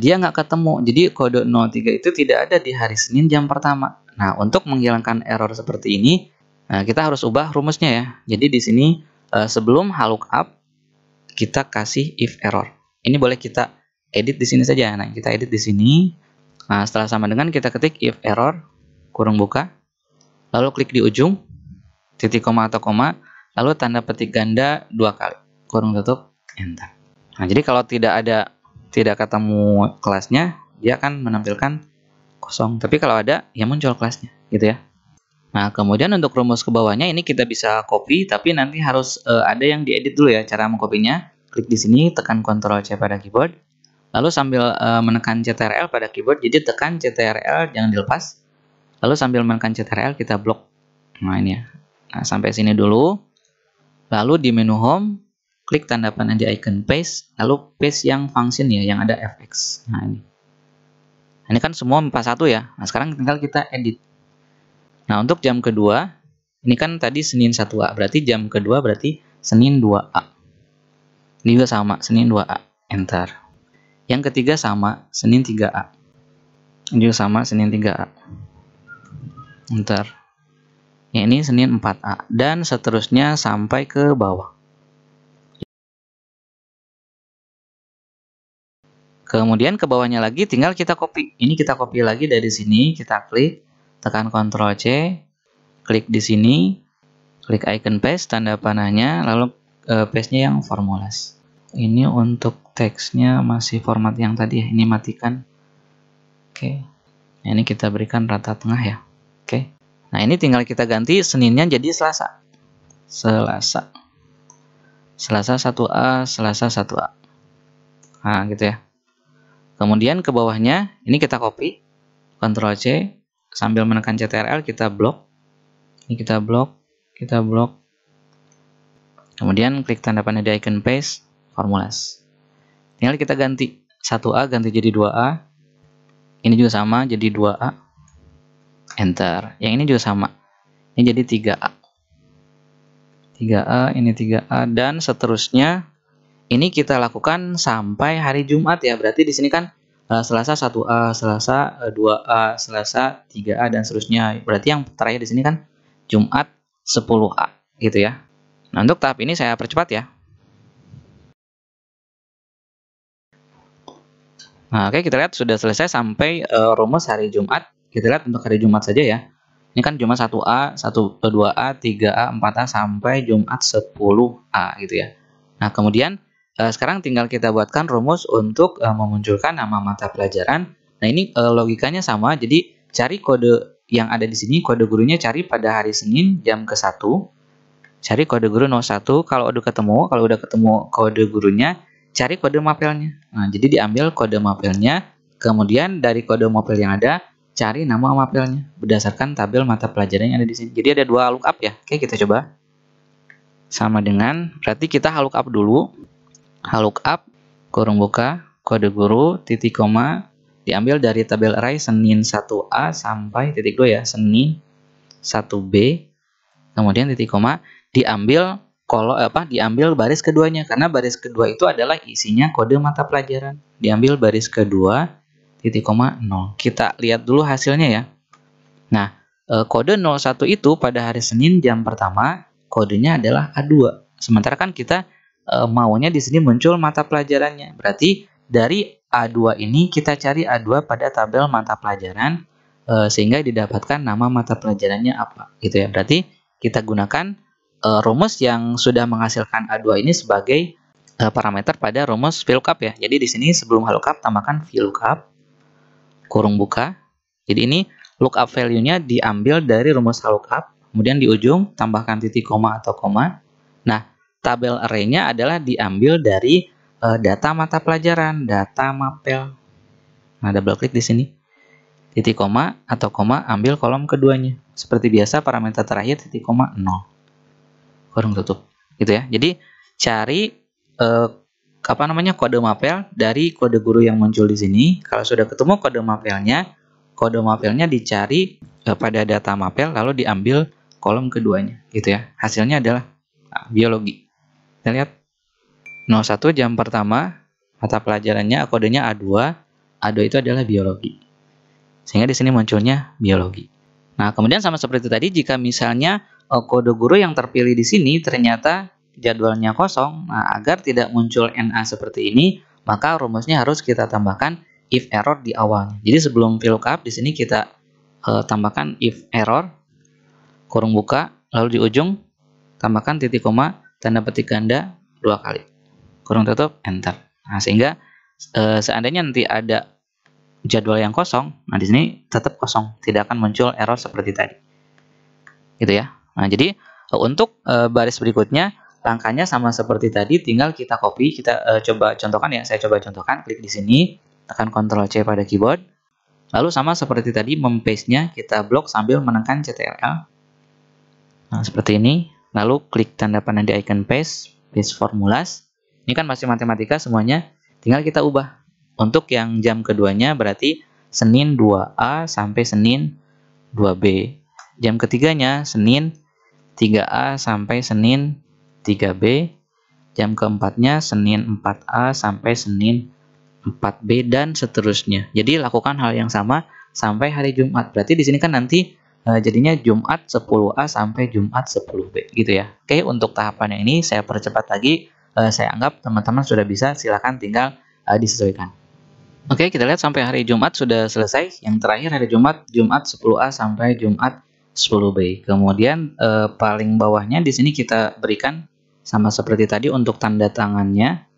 dia nggak ketemu. Jadi kode 03 itu tidak ada di hari Senin jam pertama. Nah, untuk menghilangkan error seperti ini, kita harus ubah rumusnya ya. Jadi di sini sebelum lookup kita kasih if error. Ini boleh kita edit di sini saja. Nah, kita edit di sini. Nah, setelah sama dengan kita ketik if error kurung buka, lalu klik di ujung titik koma atau koma, lalu tanda petik ganda 2 kali, kurung tutup, enter. Nah, jadi kalau tidak ketemu kelasnya, dia akan menampilkan kosong. Tapi kalau ada, ya muncul kelasnya, gitu ya. Nah, kemudian untuk rumus ke bawahnya ini kita bisa copy, tapi nanti harus ada yang diedit dulu ya. Cara mengkopinya, klik di sini, tekan Ctrl C pada keyboard, lalu sambil menekan Ctrl pada keyboard, jadi tekan Ctrl jangan dilepas, lalu sambil menekan Ctrl kita blok. Nah, ini ya. Nah, sampai sini dulu. Lalu di menu home, klik tanda panah di icon paste, lalu paste yang function ya, yang ada fx. Nah, ini. Ini kan semua MIPA 1 ya. Nah, sekarang tinggal kita edit. Nah, untuk jam kedua, ini kan tadi Senin 1A, berarti jam kedua berarti Senin 2A. Ini juga sama, Senin 2A, enter. Yang ketiga sama, Senin 3A. Ini juga sama, Senin 3A, enter. Ya, ini Senin 4A, dan seterusnya sampai ke bawah. Kemudian ke bawahnya lagi tinggal kita copy. Ini kita copy lagi dari sini, kita klik, tekan Ctrl C, klik di sini, klik icon paste, tanda panahnya, lalu paste-nya yang formulas. Ini untuk teksnya masih format yang tadi ya, ini matikan. Oke. Nah, ini kita berikan rata tengah ya. Oke. Nah, ini tinggal kita ganti Seninnya jadi Selasa. Selasa 1A, Selasa 1A. Nah, gitu ya. Kemudian ke bawahnya, ini kita copy, Ctrl C, sambil menekan Ctrl kita blok. Ini kita blok, Kemudian klik tanda panah di icon paste, formulas. Tinggal kita ganti 1A ganti jadi 2A. Ini juga sama jadi 2A. Enter. Yang ini juga sama. Ini jadi 3A. 3A, ini 3A, dan seterusnya. Ini kita lakukan sampai hari Jumat ya. Berarti di sini kan Selasa 1A, Selasa 2A, Selasa 3A, dan seterusnya. Berarti yang terakhir di sini kan Jumat 10A gitu ya. Nah, untuk tahap ini saya percepat ya. Nah, oke, kita lihat sudah selesai sampai rumus hari Jumat. Kita lihat untuk hari Jumat saja ya. Ini kan cuma 1A, 2A, 3A, 4A sampai Jumat 10A gitu ya. Nah, kemudian sekarang tinggal kita buatkan rumus untuk memunculkan nama mata pelajaran. Nah, ini logikanya sama. Jadi, cari kode yang ada di sini, kode gurunya cari pada hari Senin jam ke-1. Cari kode guru 01. Kalau udah ketemu kode gurunya, cari kode mapelnya. Nah, jadi diambil kode mapelnya, kemudian dari kode mapel yang ada, cari nama mapelnya berdasarkan tabel mata pelajaran yang ada di sini. Jadi ada dua lookup ya. Oke, kita coba. Sama dengan, berarti kita lookup dulu. Lookup, kurung buka, kode guru, titik koma, diambil dari tabel array Senin 1A sampai titik 2 ya, Senin 1B, kemudian titik koma, diambil diambil baris keduanya, karena baris kedua itu adalah isinya kode mata pelajaran. Diambil baris kedua, titik koma 0. Kita lihat dulu hasilnya ya. Nah, kode 01 itu pada hari Senin jam pertama, kodenya adalah A2. Sementara kan kita maunya di sini muncul mata pelajarannya. Berarti dari A2 ini kita cari A2 pada tabel mata pelajaran sehingga didapatkan nama mata pelajarannya apa gitu ya. Berarti kita gunakan rumus yang sudah menghasilkan A2 ini sebagai parameter pada rumus VLOOKUP ya. Jadi di sini sebelum lookup tambahkan VLOOKUP kurung buka. Jadi ini lookup value-nya diambil dari rumus lookup, kemudian di ujung tambahkan titik koma atau koma. Nah, tabel array-nya adalah diambil dari data mata pelajaran, data mapel. Nah, double klik di sini. Titik koma atau koma, ambil kolom keduanya. Seperti biasa parameter terakhir titik koma 0. Kurung tutup. Gitu ya. Jadi cari kode mapel dari kode guru yang muncul di sini. Kalau sudah ketemu kode mapelnya dicari pada data mapel lalu diambil kolom keduanya gitu ya. Hasilnya adalah biologi. Kita lihat 01 jam pertama, mata pelajarannya kodenya A2. A2 itu adalah biologi. Sehingga di sini munculnya biologi. Nah, kemudian sama seperti tadi, jika misalnya kode guru yang terpilih di sini ternyata jadwalnya kosong, nah agar tidak muncul NA seperti ini, maka rumusnya harus kita tambahkan if error di awalnya. Jadi sebelum VLOOKUP di sini kita tambahkan if error, kurung buka, lalu di ujung tambahkan titik koma, tanda petik ganda 2 kali. Kurung tutup, enter. Nah, sehingga seandainya nanti ada jadwal yang kosong, nah di sini tetap kosong, tidak akan muncul error seperti tadi. Gitu ya. Nah, jadi untuk baris berikutnya langkahnya sama seperti tadi, tinggal kita copy, kita coba contohkan ya. Saya coba contohkan, klik di sini, tekan Ctrl C pada keyboard. Lalu sama seperti tadi, mempaste-nya kita blok sambil menekan Ctrl. Nah, seperti ini. Lalu klik tanda panah di icon paste formulas. Ini kan masih matematika semuanya, tinggal kita ubah. Untuk yang jam keduanya berarti Senin 2A sampai Senin 2B. Jam ketiganya Senin 3A sampai Senin 3B, jam keempatnya Senin 4A sampai Senin 4B, dan seterusnya. Jadi lakukan hal yang sama sampai hari Jumat. Berarti di sini kan nanti jadinya Jumat 10A sampai Jumat 10B gitu ya. Oke, untuk tahapannya ini saya percepat lagi. Saya anggap teman-teman sudah bisa, silakan tinggal disesuaikan. Oke, kita lihat sampai hari Jumat sudah selesai. Yang terakhir hari Jumat 10A sampai Jumat 10B. Kemudian paling bawahnya di sini kita berikan sama seperti tadi untuk tanda tangannya.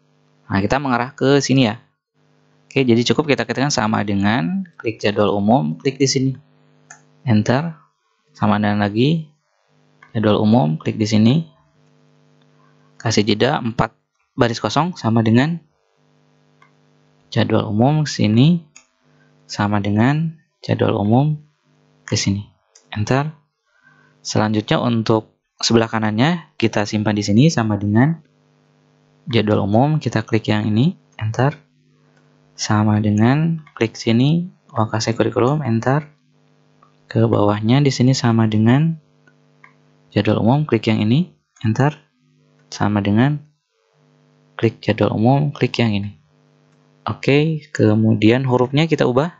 Nah, kita mengarah ke sini ya. Oke, jadi cukup kita ketikkan sama dengan klik jadwal umum, klik di sini. Enter. Sama dengan lagi jadwal umum, klik di sini. Kasih jeda 4 baris kosong sama dengan jadwal umum sini, sama dengan jadwal umum ke sini. Enter. Selanjutnya untuk sebelah kanannya kita simpan di sini sama dengan jadwal umum, kita klik yang ini, enter. Sama dengan klik sini, lokasi kurikulum, enter. Ke bawahnya di sini sama dengan jadwal umum, klik yang ini, enter. Sama dengan klik jadwal umum, klik yang ini. Oke, kemudian hurufnya kita ubah.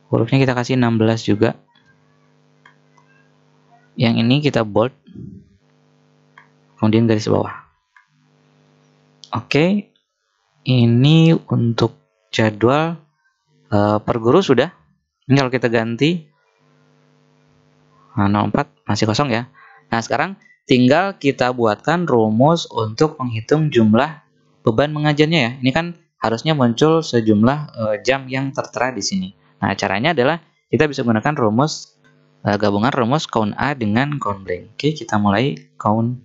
Hurufnya kita kasih 16 juga. Yang ini kita bold, kemudian garis bawah. Oke, ini untuk jadwal per guru sudah. Ini kalau kita ganti Nah, 04 masih kosong ya. Nah, sekarang tinggal kita buatkan rumus untuk menghitung jumlah beban mengajarnya ya. Ini kan harusnya muncul sejumlah jam yang tertera di sini. Nah, caranya adalah kita bisa menggunakan rumus gabungan rumus count A dengan count blank. Oke, kita mulai count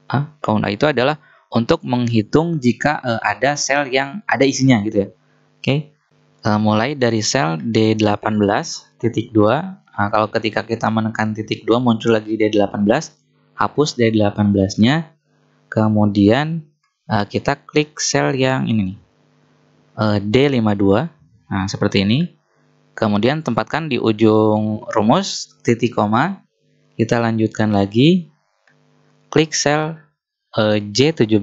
A. Count A itu adalah untuk menghitung jika ada sel yang ada isinya gitu ya. Oke. Mulai dari sel D18 titik 2. Nah, kalau ketika kita menekan titik 2 muncul lagi D18, hapus D18-nya. Kemudian kita klik sel yang ini nih, D52. Nah, seperti ini. Kemudian tempatkan di ujung rumus titik koma. Kita lanjutkan lagi. Klik sel J17.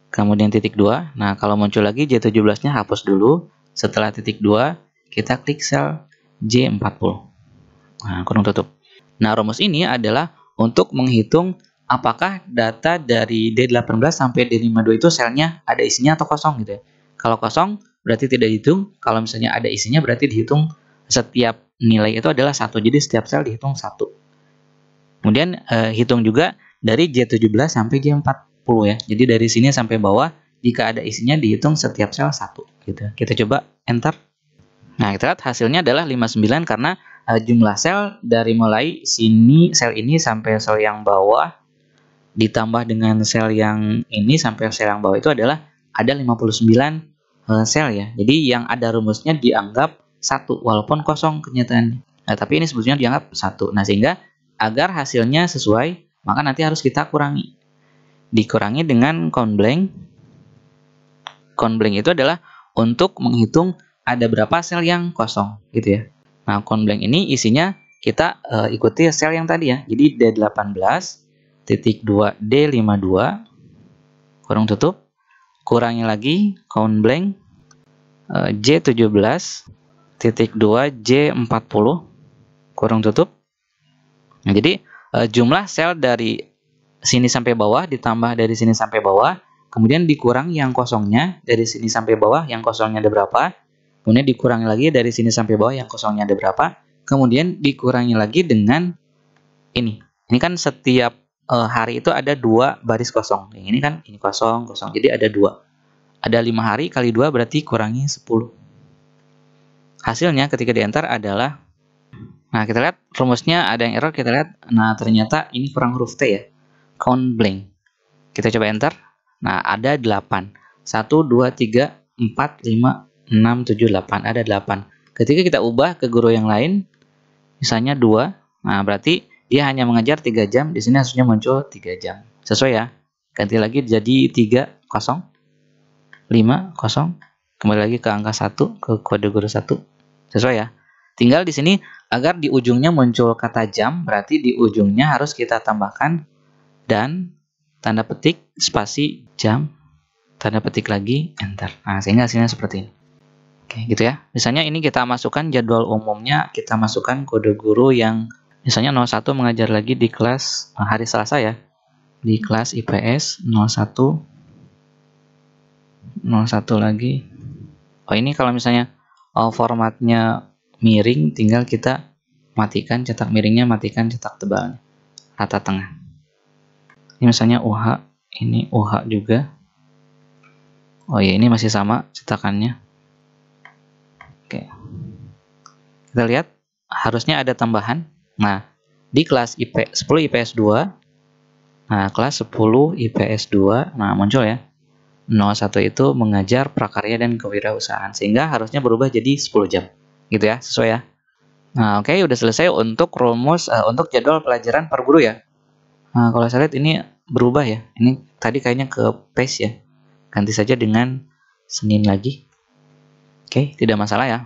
Kemudian titik 2. Nah, kalau muncul lagi J17-nya hapus dulu. Setelah titik 2, kita klik sel J40. Nah, kurung tutup. Nah, rumus ini adalah untuk menghitung apakah data dari D18 sampai D52 itu selnya ada isinya atau kosong gitu ya. Kalau kosong berarti tidak dihitung. Kalau misalnya ada isinya berarti dihitung setiap nilai itu adalah 1. Jadi setiap sel dihitung 1. Kemudian hitung juga dari J17 sampai J40 ya. Jadi dari sini sampai bawah jika ada isinya dihitung setiap sel 1 gitu. Kita coba enter. Nah, kita lihat hasilnya adalah 59 karena jumlah sel dari mulai sini sel ini sampai sel yang bawah ditambah dengan sel yang ini sampai sel yang bawah itu adalah ada 59 sel ya. Jadi yang ada rumusnya dianggap 1 walaupun kosong kenyataannya. Nah, tapi ini sebetulnya dianggap 1. Nah, sehingga agar hasilnya sesuai, maka nanti harus kita kurangi. Dikurangi dengan count blank. Count blank itu adalah untuk menghitung ada berapa sel yang kosong gitu ya. Nah, count blank ini isinya kita ikuti sel yang tadi ya. Jadi D18 titik 2 D52 kurung tutup. Kurangi lagi count blank J17 titik 2 J40 kurung tutup. Nah, jadi jumlah sel dari sini sampai bawah ditambah dari sini sampai bawah, kemudian dikurangi yang kosongnya dari sini sampai bawah, yang kosongnya ada berapa, kemudian dikurangi lagi dari sini sampai bawah, yang kosongnya ada berapa, kemudian dikurangi lagi dengan ini. Ini kan setiap hari itu ada 2 baris kosong. Yang ini kan ini kosong, kosong. Jadi ada 2. Ada 5 hari kali 2 berarti kurangi 10. Hasilnya ketika di enter adalah, nah kita lihat rumusnya ada yang error, kita lihat. Nah, ternyata ini kurang huruf T ya. Count blank. Kita coba enter. Nah, ada 8. 1, 2, 3, 4, 5, 6, 7, 8. Ada 8. Ketika kita ubah ke guru yang lain, misalnya 2, nah berarti dia hanya mengajar 3 jam. Di sini harusnya muncul 3 jam. Sesuai ya. Ganti lagi jadi 3, 0, 5, 0. Kembali lagi ke angka 1, ke kode guru 1. Sesuai ya. Tinggal di sini agar di ujungnya muncul kata jam, berarti di ujungnya harus kita tambahkan dan tanda petik spasi jam, tanda petik lagi enter. Nah, sehingga hasilnya seperti ini. Oke, gitu ya. Misalnya ini kita masukkan jadwal umumnya, kita masukkan kode guru yang misalnya 01 mengajar lagi di kelas hari Selasa ya. Di kelas IPS 01 lagi. Oh, ini kalau misalnya formatnya miring, tinggal kita matikan cetak miringnya, matikan cetak tebalnya, rata tengah. Ini misalnya UH, ini UH juga. Oh ya, ini masih sama cetakannya. Oke. Kita lihat harusnya ada tambahan. Nah, di kelas 10 IPS 2. Nah, kelas 10 IPS 2, nah muncul ya. 01 itu mengajar prakarya dan kewirausahaan, sehingga harusnya berubah jadi 10 jam. Gitu ya, sesuai ya. Nah, oke, udah selesai untuk rumus untuk jadwal pelajaran per guru ya. Nah, kalau saya lihat ini berubah ya. Ini tadi kayaknya ke paste ya. Ganti saja dengan Senin lagi. Oke, tidak masalah ya.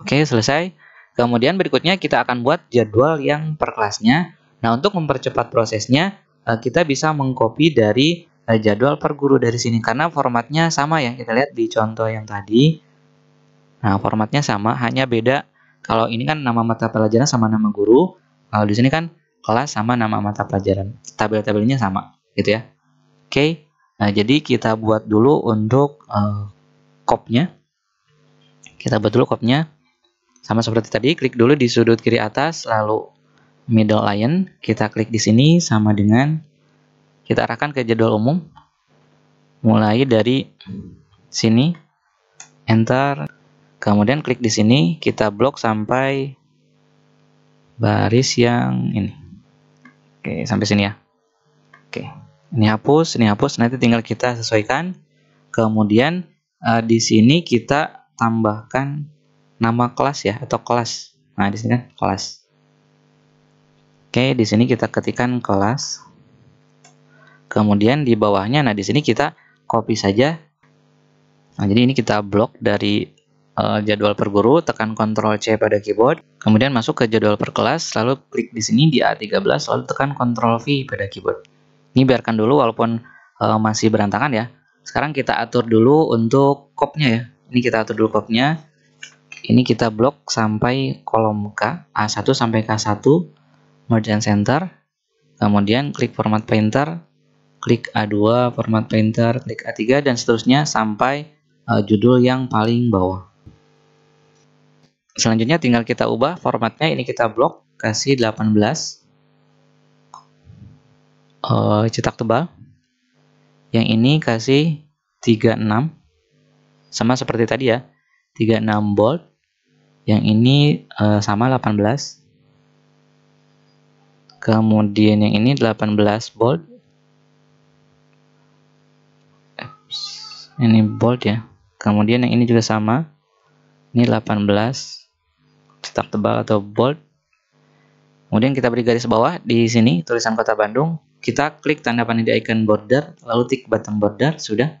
Oke, selesai. Kemudian berikutnya kita akan buat jadwal yang per kelasnya. Nah, untuk mempercepat prosesnya, kita bisa mengcopy dari jadwal per guru dari sini. Karena formatnya sama ya. Kita lihat di contoh yang tadi. Nah, formatnya sama, hanya beda. Kalau ini kan nama mata pelajaran sama nama guru. Kalau di sini kan kelas sama nama mata pelajaran. Tabel-tabelnya sama, gitu ya. Oke, nah jadi kita buat dulu untuk kopnya. Kita buat dulu kopnya. Sama seperti tadi, klik dulu di sudut kiri atas, lalu middle line, kita klik di sini sama dengan kita arahkan ke jadwal umum. Mulai dari sini, enter, kemudian klik di sini, kita blok sampai baris yang ini. Oke, sampai sini ya. Oke, ini hapus, nanti tinggal kita sesuaikan. Kemudian di sini kita tambahkan nama kelas ya, atau kelas. Nah, di sini kan kelas. Oke, di sini kita ketikkan kelas. Kemudian di bawahnya, nah di sini kita copy saja. Nah, jadi ini kita blok dari jadwal per guru, tekan Ctrl C pada keyboard, kemudian masuk ke jadwal per kelas, lalu klik di sini di A13, lalu tekan Ctrl V pada keyboard. Ini biarkan dulu walaupun masih berantakan ya. Sekarang kita atur dulu untuk kopnya ya. Ini kita atur dulu kopnya. Ini kita blok sampai kolom K, A1 sampai K1, merge and center. Kemudian klik format painter, klik A2 format painter, klik A3 dan seterusnya sampai judul yang paling bawah. Selanjutnya tinggal kita ubah formatnya, ini kita blok, kasih 18, cetak tebal. Yang ini kasih 36, sama seperti tadi ya, 36 bold. Yang ini sama 18. Kemudian yang ini 18 bold. Ini bold ya. Kemudian yang ini juga sama. Ini 18 cetak tebal atau bold. Kemudian kita beri garis bawah di sini tulisan Kota Bandung. Kita klik tanda panah di icon border, lalu tik button border, sudah.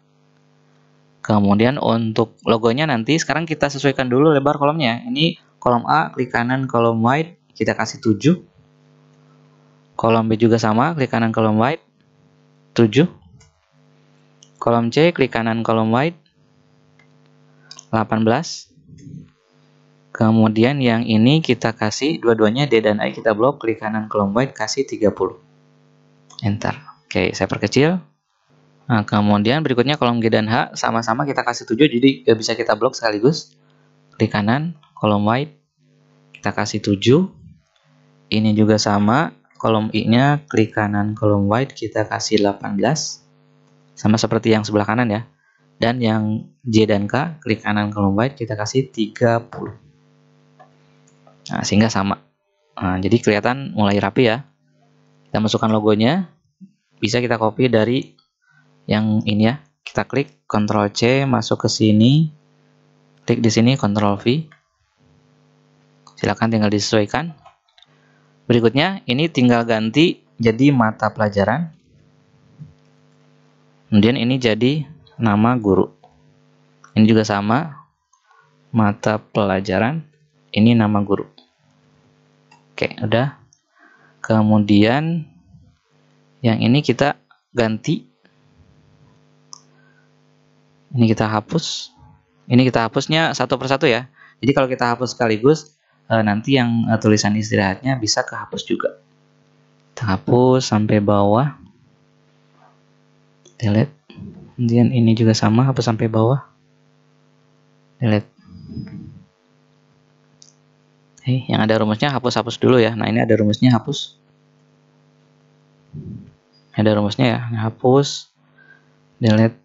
Kemudian untuk logonya nanti sekarang kita sesuaikan dulu lebar kolomnya. Ini kolom A, klik kanan kolom wide, kita kasih 7. Kolom B juga sama, klik kanan kolom wide, 7. Kolom C, klik kanan kolom wide, 18. Kemudian yang ini kita kasih dua-duanya D dan I kita blok, klik kanan kolom wide, kasih 30. Enter. Oke, saya perkecil. Nah, kemudian berikutnya kolom G dan H sama-sama kita kasih 7, jadi gak bisa kita blok sekaligus. Klik kanan, kolom wide, kita kasih 7. Ini juga sama, kolom I-nya klik kanan kolom wide, kita kasih 18. Sama seperti yang sebelah kanan ya. Dan yang J dan K, klik kanan kolom wide, kita kasih 30. Nah, sehingga sama. Nah, jadi kelihatan mulai rapi ya. Kita masukkan logonya, bisa kita copy dari yang ini ya. Kita klik Ctrl C, masuk ke sini, klik di sini Ctrl V. Silakan tinggal disesuaikan. Berikutnya ini tinggal ganti jadi mata pelajaran. Kemudian ini jadi nama guru. Ini juga sama, mata pelajaran. Ini nama guru. Oke, udah. Kemudian yang ini kita ganti. Ini kita hapus. Ini kita hapusnya satu persatu ya. Jadi kalau kita hapus sekaligus, nanti yang tulisan istirahatnya bisa kehapus juga. Kita hapus sampai bawah. Delete. Kemudian ini juga sama, hapus sampai bawah. Delete. Yang ada rumusnya hapus-hapus dulu ya. Nah, ini ada rumusnya, hapus. Ada rumusnya ya. Hapus. Delete.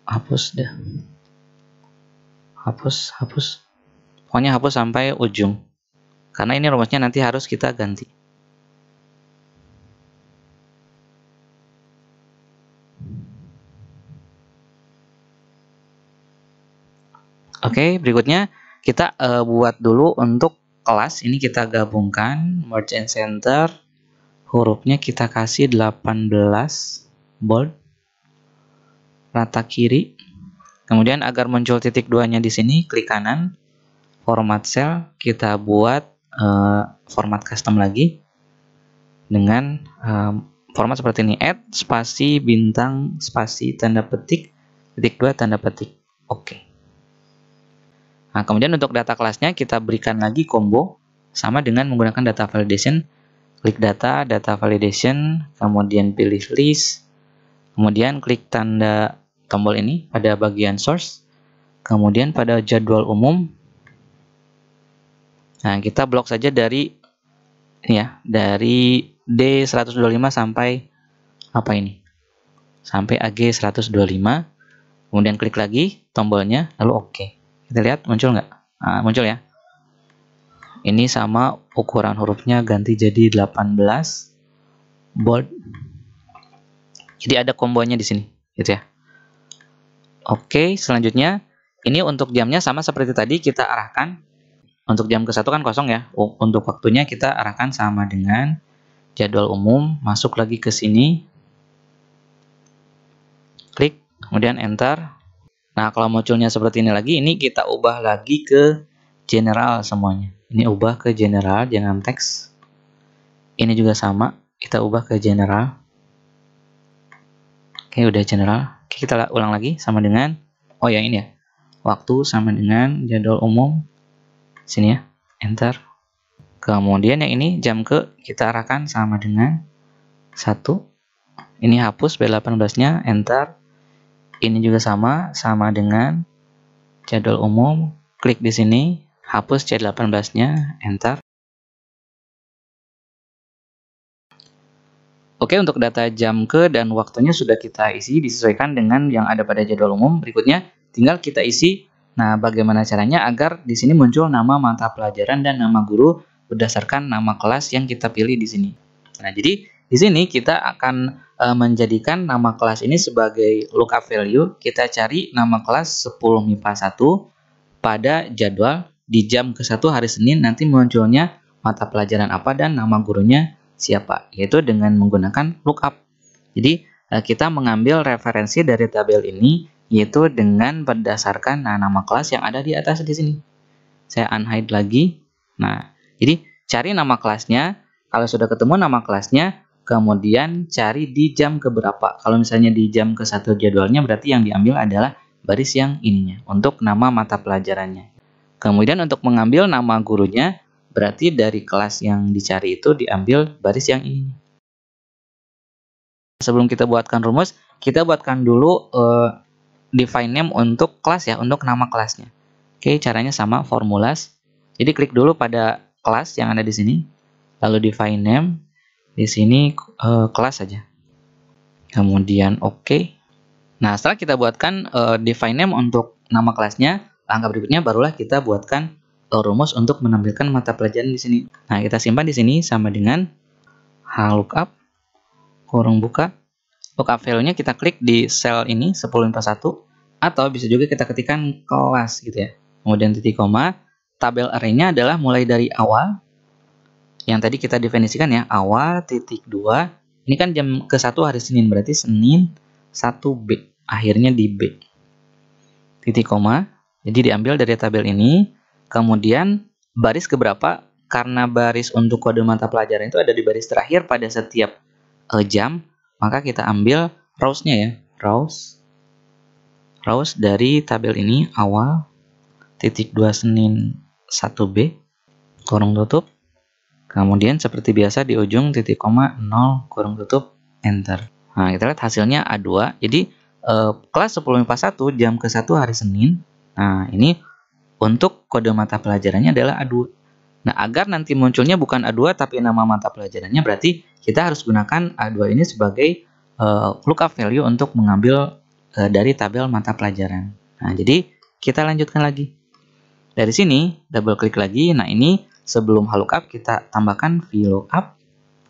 Hapus deh. Hapus. Pokoknya hapus sampai ujung. Karena ini rumusnya nanti harus kita ganti. Oke, berikutnya kita buat dulu untuk kelas. Ini kita gabungkan, merge and center. Hurufnya kita kasih 18 bold. Rata kiri. Kemudian agar muncul titik 2-nya di sini, klik kanan, format cell, kita buat format custom lagi dengan format seperti ini, add spasi bintang spasi tanda petik titik 2 tanda petik. Oke. Nah, kemudian untuk data kelasnya kita berikan lagi combo sama dengan menggunakan data validation. Klik data validation, kemudian pilih list, kemudian klik tanda tombol ini pada bagian source, kemudian pada jadwal umum. Nah, kita blok saja dari ini ya, dari D125 sampai apa ini? Sampai AG125. Kemudian klik lagi tombolnya, lalu oke. Kita lihat muncul nggak? Nah, muncul ya. Ini sama ukuran hurufnya ganti jadi 18 bold. Jadi ada kombonya di sini, gitu ya. Oke, selanjutnya ini untuk jamnya sama seperti tadi kita arahkan. Untuk jam ke-1 kan kosong ya. Untuk waktunya kita arahkan sama dengan jadwal umum, masuk lagi ke sini. Klik, kemudian enter. Nah, kalau munculnya seperti ini lagi, ini kita ubah lagi ke general semuanya. Ini ubah ke general, jangan teks. Ini juga sama, kita ubah ke general. Oke, udah general. Oke, kita ulang lagi sama dengan, oh ya ini ya, waktu sama dengan jadwal umum. Sini ya, enter. Kemudian yang ini jam ke kita arahkan sama dengan 1. Ini hapus B18-nya, enter. Ini juga sama dengan jadwal umum. Klik di sini, hapus C18-nya, enter. Oke, untuk data jam ke dan waktunya sudah kita isi disesuaikan dengan yang ada pada jadwal umum. Berikutnya tinggal kita isi. Nah, bagaimana caranya agar di sini muncul nama mata pelajaran dan nama guru berdasarkan nama kelas yang kita pilih di sini. Nah, jadi di sini kita akan menjadikan nama kelas ini sebagai lookup value. Kita cari nama kelas 10 MIPA 1 pada jadwal di jam ke-1 hari Senin, nanti munculnya mata pelajaran apa dan nama gurunya siapa, yaitu dengan menggunakan lookup. Jadi kita mengambil referensi dari tabel ini, yaitu dengan berdasarkan nama kelas yang ada di atas di sini. Saya unhide lagi. Nah, jadi cari nama kelasnya. Kalau sudah ketemu nama kelasnya, kemudian cari di jam keberapa. Kalau misalnya di jam ke-1 jadwalnya, berarti yang diambil adalah baris yang ininya untuk nama mata pelajarannya. Kemudian untuk mengambil nama gurunya, berarti dari kelas yang dicari itu diambil baris yang ini. Sebelum kita buatkan rumus, kita buatkan dulu define name untuk kelas ya, untuk nama kelasnya. Oke, caranya sama, formulas. Jadi klik dulu pada kelas yang ada di sini, lalu define name. Di sini kelas saja. Kemudian oke. Nah, setelah kita buatkan define name untuk nama kelasnya, langkah berikutnya barulah kita buatkan rumus untuk menampilkan mata pelajaran di sini. Nah, kita simpan di sini sama dengan lookup kurung buka. Lookup value-nya kita klik di sel ini 10 MIPA 1, atau bisa juga kita ketikkan kelas gitu ya. Kemudian titik koma, tabel array-nya adalah mulai dari awal yang tadi kita definisikan ya, awal titik 2. Ini kan jam ke-1 hari Senin, berarti Senin 1B, akhirnya di B. Titik koma, jadi diambil dari tabel ini. Kemudian baris keberapa? Karena baris untuk kode mata pelajaran itu ada di baris terakhir pada setiap jam, maka kita ambil rows-nya ya, rows dari tabel ini, awal titik 2 Senin 1B kurung tutup. Kemudian seperti biasa di ujung titik koma 0 kurung tutup, enter. Nah, kita lihat hasilnya A2. Jadi kelas 10 MIPA 1 jam ke-1 hari Senin. Nah, ini untuk kode mata pelajarannya adalah A2. Nah, agar nanti munculnya bukan A2 tapi nama mata pelajarannya, berarti kita harus gunakan A2 ini sebagai lookup value untuk mengambil dari tabel mata pelajaran. Nah, jadi kita lanjutkan lagi. Dari sini, double klik lagi. Nah, ini sebelum lookup kita tambahkan VLOOKUP,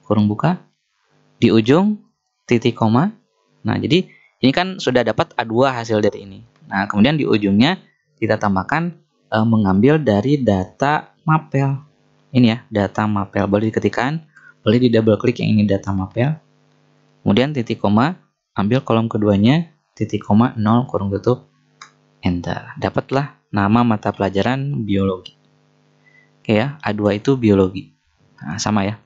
kurung buka, di ujung titik koma. Nah, jadi ini kan sudah dapat A2 hasil dari ini. Nah, kemudian di ujungnya kita tambahkan mengambil dari data mapel. Ini ya, data mapel. Boleh diketikkan, boleh di double klik yang ini data mapel. Kemudian titik koma, ambil kolom keduanya, titik koma 0 kurung tutup, enter. Dapatlah nama mata pelajaran biologi. Oke ya, A2 itu biologi. Nah, sama ya.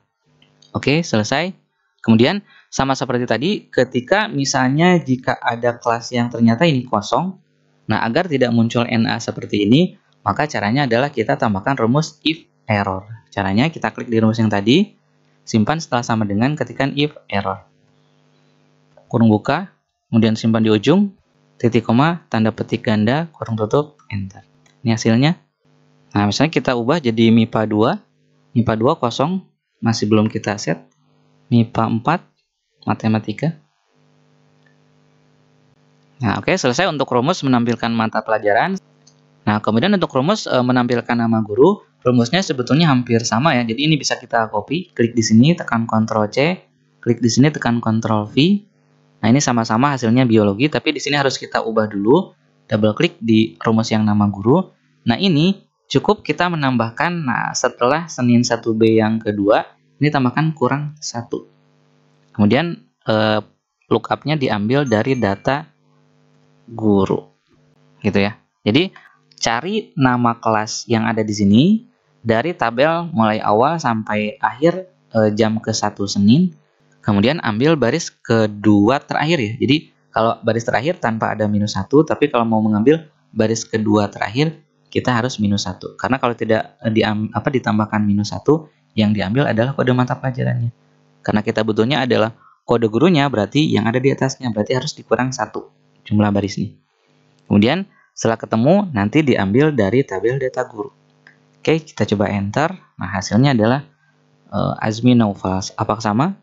Oke, selesai. Kemudian sama seperti tadi, ketika misalnya jika ada kelas yang ternyata ini kosong, nah agar tidak muncul NA seperti ini, maka caranya adalah kita tambahkan rumus if error. Caranya kita klik di rumus yang tadi, simpan setelah sama dengan ketikan if error. Kurung buka, kemudian simpan di ujung, titik koma, tanda petik ganda, kurung tutup, enter. Ini hasilnya. Nah, misalnya kita ubah jadi MIPA 2 kosong. masih belum kita set. MIPA 4 Matematika. Nah, oke, selesai untuk rumus menampilkan mata pelajaran. Nah, kemudian untuk rumus menampilkan nama guru, rumusnya sebetulnya hampir sama ya. Jadi ini bisa kita copy, klik di sini, tekan Ctrl C, klik di sini, tekan Ctrl V. Nah, ini sama-sama hasilnya biologi, tapi di sini harus kita ubah dulu. Double klik di rumus yang nama guru. Nah, ini cukup kita menambahkan, nah setelah Senin 1B yang kedua, ini tambahkan kurang 1. Kemudian lookup-nya diambil dari data guru. Gitu ya. Jadi, cari nama kelas yang ada di sini dari tabel mulai awal sampai akhir jam ke-1 Senin. Kemudian ambil baris kedua terakhir ya. Jadi, kalau baris terakhir tanpa ada -1, tapi kalau mau mengambil baris kedua terakhir, kita harus -1. Karena kalau tidak ditambahkan -1, yang diambil adalah kode mata pelajarannya. Karena kita butuhnya adalah kode gurunya, berarti yang ada di atasnya, berarti harus dikurang 1 jumlah barisnya. Kemudian setelah ketemu, nanti diambil dari tabel data guru. Oke, kita coba enter. Nah, hasilnya adalah Azmi Naufal. Apakah sama?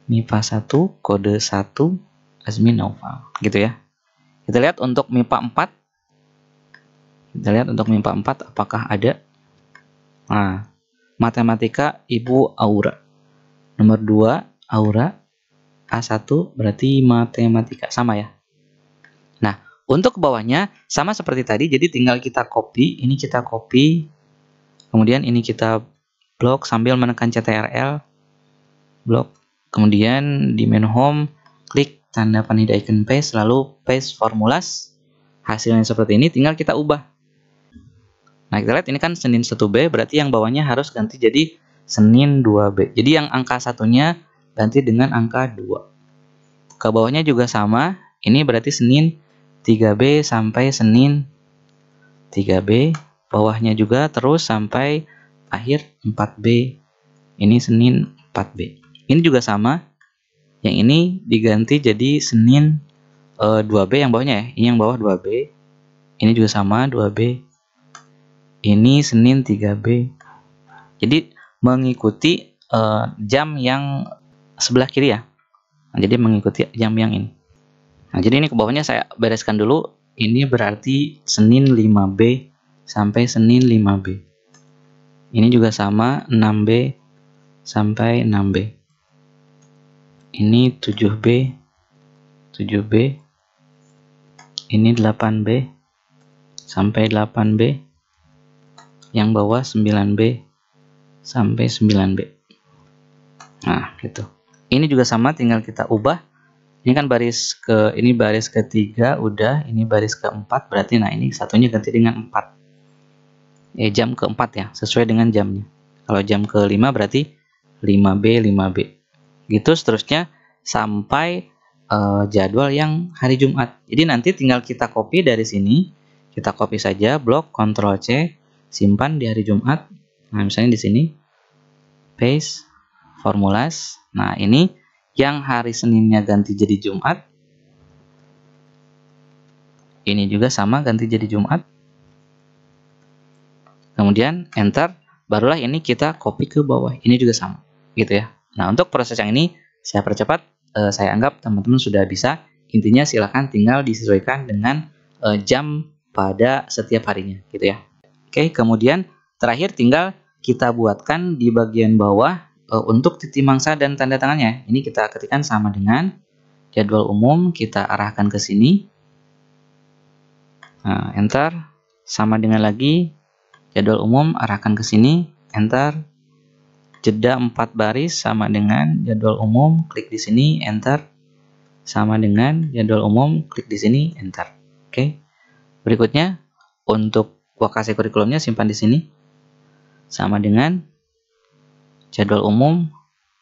MIPA 1, kode 1, Azmi Naufal. Gitu ya. Kita lihat untuk MIPA 4. Kita lihat untuk MIPA 4 apakah ada. Nah, Matematika Ibu Aura. Nomor 2, Aura. A1 berarti Matematika. Sama ya. Nah, untuk bawahnya sama seperti tadi, jadi tinggal kita copy. Ini kita copy. Kemudian ini kita blok sambil menekan CTRL. Blok. Kemudian di menu home, klik tanda panida icon paste, lalu paste formulas. Hasilnya seperti ini, tinggal kita ubah. Nah, kita lihat ini kan Senin 1B, berarti yang bawahnya harus ganti jadi Senin 2B. Jadi yang angka satunya ganti dengan angka 2. Ke bawahnya juga sama, ini berarti Senin 3B sampai Senin 3B. Bawahnya juga terus sampai akhir 4B. Ini Senin 4B. Ini juga sama. Yang ini diganti jadi Senin 2B yang bawahnya ya. Ini yang bawah 2B. Ini juga sama 2B. Ini Senin 3B. Jadi mengikuti jam yang sebelah kiri ya. Nah, jadi mengikuti jam yang ini. Nah, jadi ini ke bawahnya saya bereskan dulu. Ini berarti Senin 5B sampai Senin 5B. Ini juga sama 6B sampai 6B. Ini 7B, 7B. Ini 8B sampai 8B. Yang bawah 9B sampai 9B. Nah, gitu. Ini juga sama, tinggal kita ubah. Ini kan baris ketiga udah, ini baris keempat, berarti nah ini satunya ganti dengan 4. Jam keempat ya, sesuai dengan jamnya. Kalau jam ke-5 berarti 5B, 5B. Gitu seterusnya sampai jadwal yang hari Jumat. Jadi nanti tinggal kita copy dari sini, kita copy saja, blok, Ctrl C, simpan di hari Jumat. Nah, misalnya di sini, paste, formulas. Nah, ini yang hari Seninnya ganti jadi Jumat. Ini juga sama, ganti jadi Jumat. Kemudian enter, barulah ini kita copy ke bawah. Ini juga sama, gitu ya. Nah, untuk proses yang ini saya percepat. Saya anggap teman-teman sudah bisa. Intinya silakan tinggal disesuaikan dengan jam pada setiap harinya, gitu ya. Oke, kemudian terakhir tinggal kita buatkan di bagian bawah untuk titik mangsa dan tanda tangannya. Ini kita ketikkan sama dengan jadwal umum, kita arahkan ke sini. Nah, enter. Sama dengan lagi jadwal umum, arahkan ke sini, enter. Jeda 4 baris sama dengan jadwal umum, klik di sini, enter. Sama dengan jadwal umum, klik di sini, enter. Oke. Berikutnya untuk lokasi kurikulumnya simpan di sini. Sama dengan jadwal umum,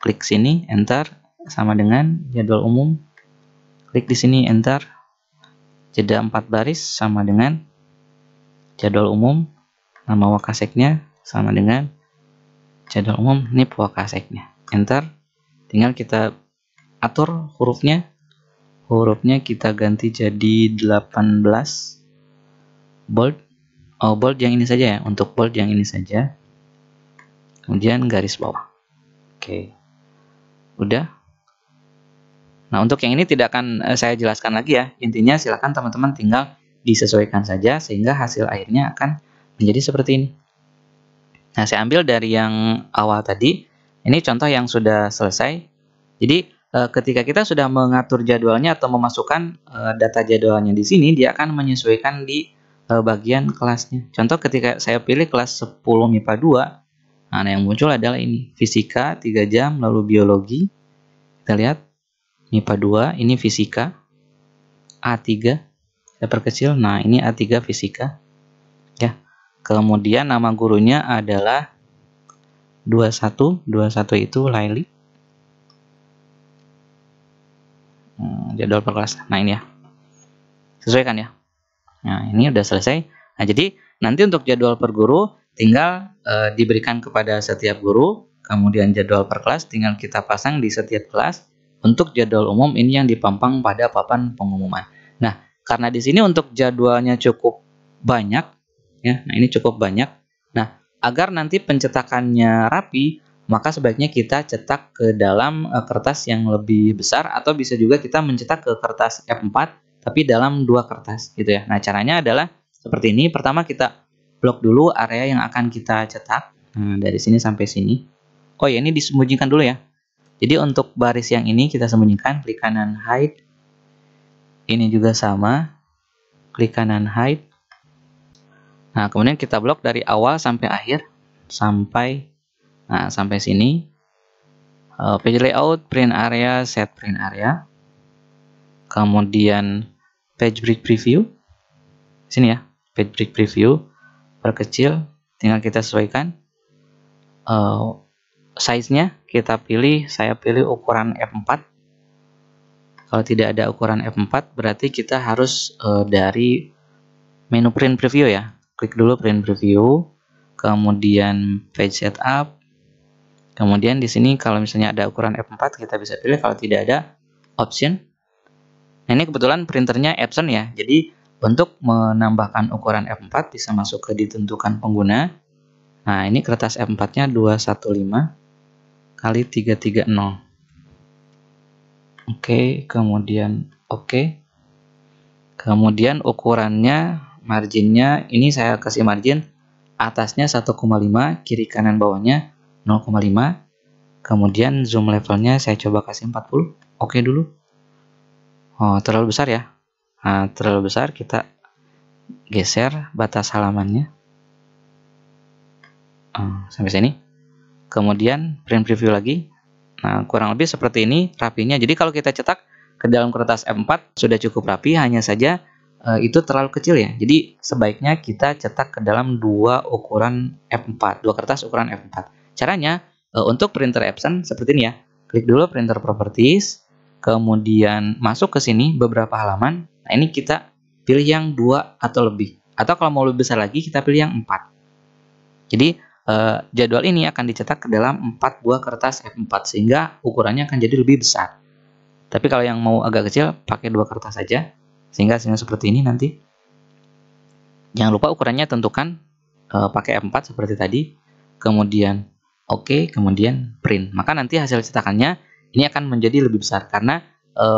klik sini, enter. Sama dengan jadwal umum, klik di sini, enter. Jeda 4 baris sama dengan jadwal umum, nama wakaseknya sama dengan jadwal umum, NIP wakaseknya. Enter. Tinggal kita atur hurufnya. Hurufnya kita ganti jadi 18. Bold. Oh, bold yang ini saja ya. Untuk bold yang ini saja. kemudian garis bawah. Oke, udah. Nah, untuk yang ini tidak akan saya jelaskan lagi ya. Intinya silakan teman-teman tinggal disesuaikan saja sehingga hasil akhirnya akan menjadi seperti ini. Nah, saya ambil dari yang awal tadi. Ini contoh yang sudah selesai. Jadi, ketika kita sudah mengatur jadwalnya atau memasukkan data jadwalnya di sini, dia akan menyesuaikan di bagian kelasnya. Contoh ketika saya pilih kelas 10 MIPA 2, nah yang muncul adalah ini, fisika 3 jam, lalu biologi. Kita lihat MIPA 2, ini fisika. A3, saya perkecil. Nah, ini A3 fisika. Ya. Kemudian nama gurunya adalah 21 itu Laili. Jadwal per kelas. Nah, ini ya. Sesuaikan ya. Nah, ini udah selesai. Nah, jadi nanti untuk jadwal per guru tinggal diberikan kepada setiap guru, kemudian jadwal per kelas tinggal kita pasang di setiap kelas. Untuk jadwal umum ini yang dipampang pada papan pengumuman. Nah, karena di sini untuk jadwalnya cukup banyak ya. Nah, ini cukup banyak. Nah, agar nanti pencetakannya rapi, maka sebaiknya kita cetak ke dalam kertas yang lebih besar, atau bisa juga kita mencetak ke kertas F4 tapi dalam 2 kertas gitu ya. Nah, caranya adalah seperti ini. Pertama kita blok dulu area yang akan kita cetak. Nah, dari sini sampai sini. Oh ya, ini disembunyikan dulu ya. Jadi untuk baris yang ini kita sembunyikan, klik kanan hide. Ini juga sama, klik kanan hide. Nah, kemudian kita blok dari awal sampai akhir, sampai sini. Page layout, print area, set print area. Kemudian page break preview. Sini ya, page break preview. Perkecil, tinggal kita sesuaikan. Size-nya kita pilih, saya pilih ukuran F4. Kalau tidak ada ukuran F4, berarti kita harus dari menu print preview ya. Klik dulu print preview, kemudian page setup. Kemudian di sini kalau misalnya ada ukuran F4 kita bisa pilih, kalau tidak ada option. Nah, ini kebetulan printernya Epson ya. Jadi untuk menambahkan ukuran F4 bisa masuk ke ditentukan pengguna. Nah, ini kertas F4-nya 215 kali 330. Oke, kemudian oke. Kemudian ukurannya, marginnya, ini saya kasih margin atasnya 1,5, kiri kanan bawahnya 0,5. Kemudian zoom levelnya saya coba kasih 40. Oke dulu. Oh, terlalu besar ya. Nah, terlalu besar, kita geser batas halamannya. Sampai sini. Kemudian print preview lagi. Nah, kurang lebih seperti ini rapinya. Jadi kalau kita cetak ke dalam kertas F4 sudah cukup rapi, hanya saja itu terlalu kecil ya. Jadi sebaiknya kita cetak ke dalam 2 ukuran F4, 2 kertas ukuran F4. Caranya untuk printer Epson seperti ini ya. Klik dulu printer properties, kemudian masuk ke sini beberapa halaman. Nah, ini kita pilih yang 2 atau lebih. Atau kalau mau lebih besar lagi kita pilih yang 4. Jadi jadwal ini akan dicetak ke dalam 4 buah kertas F4 sehingga ukurannya akan jadi lebih besar. Tapi kalau yang mau agak kecil pakai 2 kertas saja sehingga hasilnya seperti ini nanti. Jangan lupa ukurannya tentukan pakai F4 seperti tadi. Kemudian oke, kemudian print. Maka nanti hasil cetakannya ini akan menjadi lebih besar karena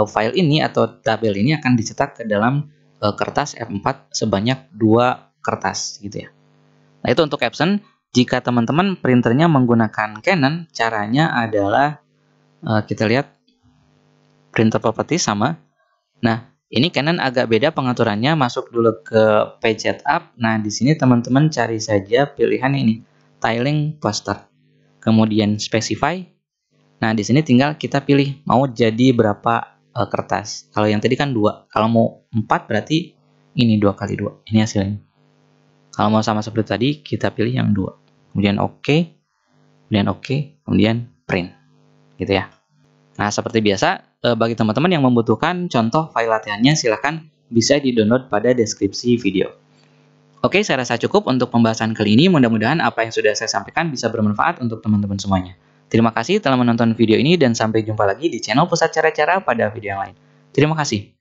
file ini atau tabel ini akan dicetak ke dalam kertas F4 sebanyak 2 kertas gitu ya. Nah, itu untuk Epson. Jika teman-teman printernya menggunakan Canon, caranya adalah kita lihat printer property sama. Nah, ini Canon agak beda pengaturannya. Masuk dulu ke page setup. Nah, di sini teman-teman cari saja pilihan ini, tiling poster. Kemudian specify. Nah, di sini tinggal kita pilih mau jadi berapa kertas. Kalau yang tadi kan 2. Kalau mau 4 berarti ini 2 kali 2. Ini hasilnya. Kalau mau sama seperti tadi, kita pilih yang 2. Kemudian oke, kemudian print. Gitu ya. Nah, seperti biasa, bagi teman-teman yang membutuhkan contoh file latihannya, silahkan bisa di-download pada deskripsi video. Oke, saya rasa cukup untuk pembahasan kali ini. Mudah-mudahan apa yang sudah saya sampaikan bisa bermanfaat untuk teman-teman semuanya. Terima kasih telah menonton video ini dan sampai jumpa lagi di channel Pusat Cara-Cara pada video yang lain. Terima kasih.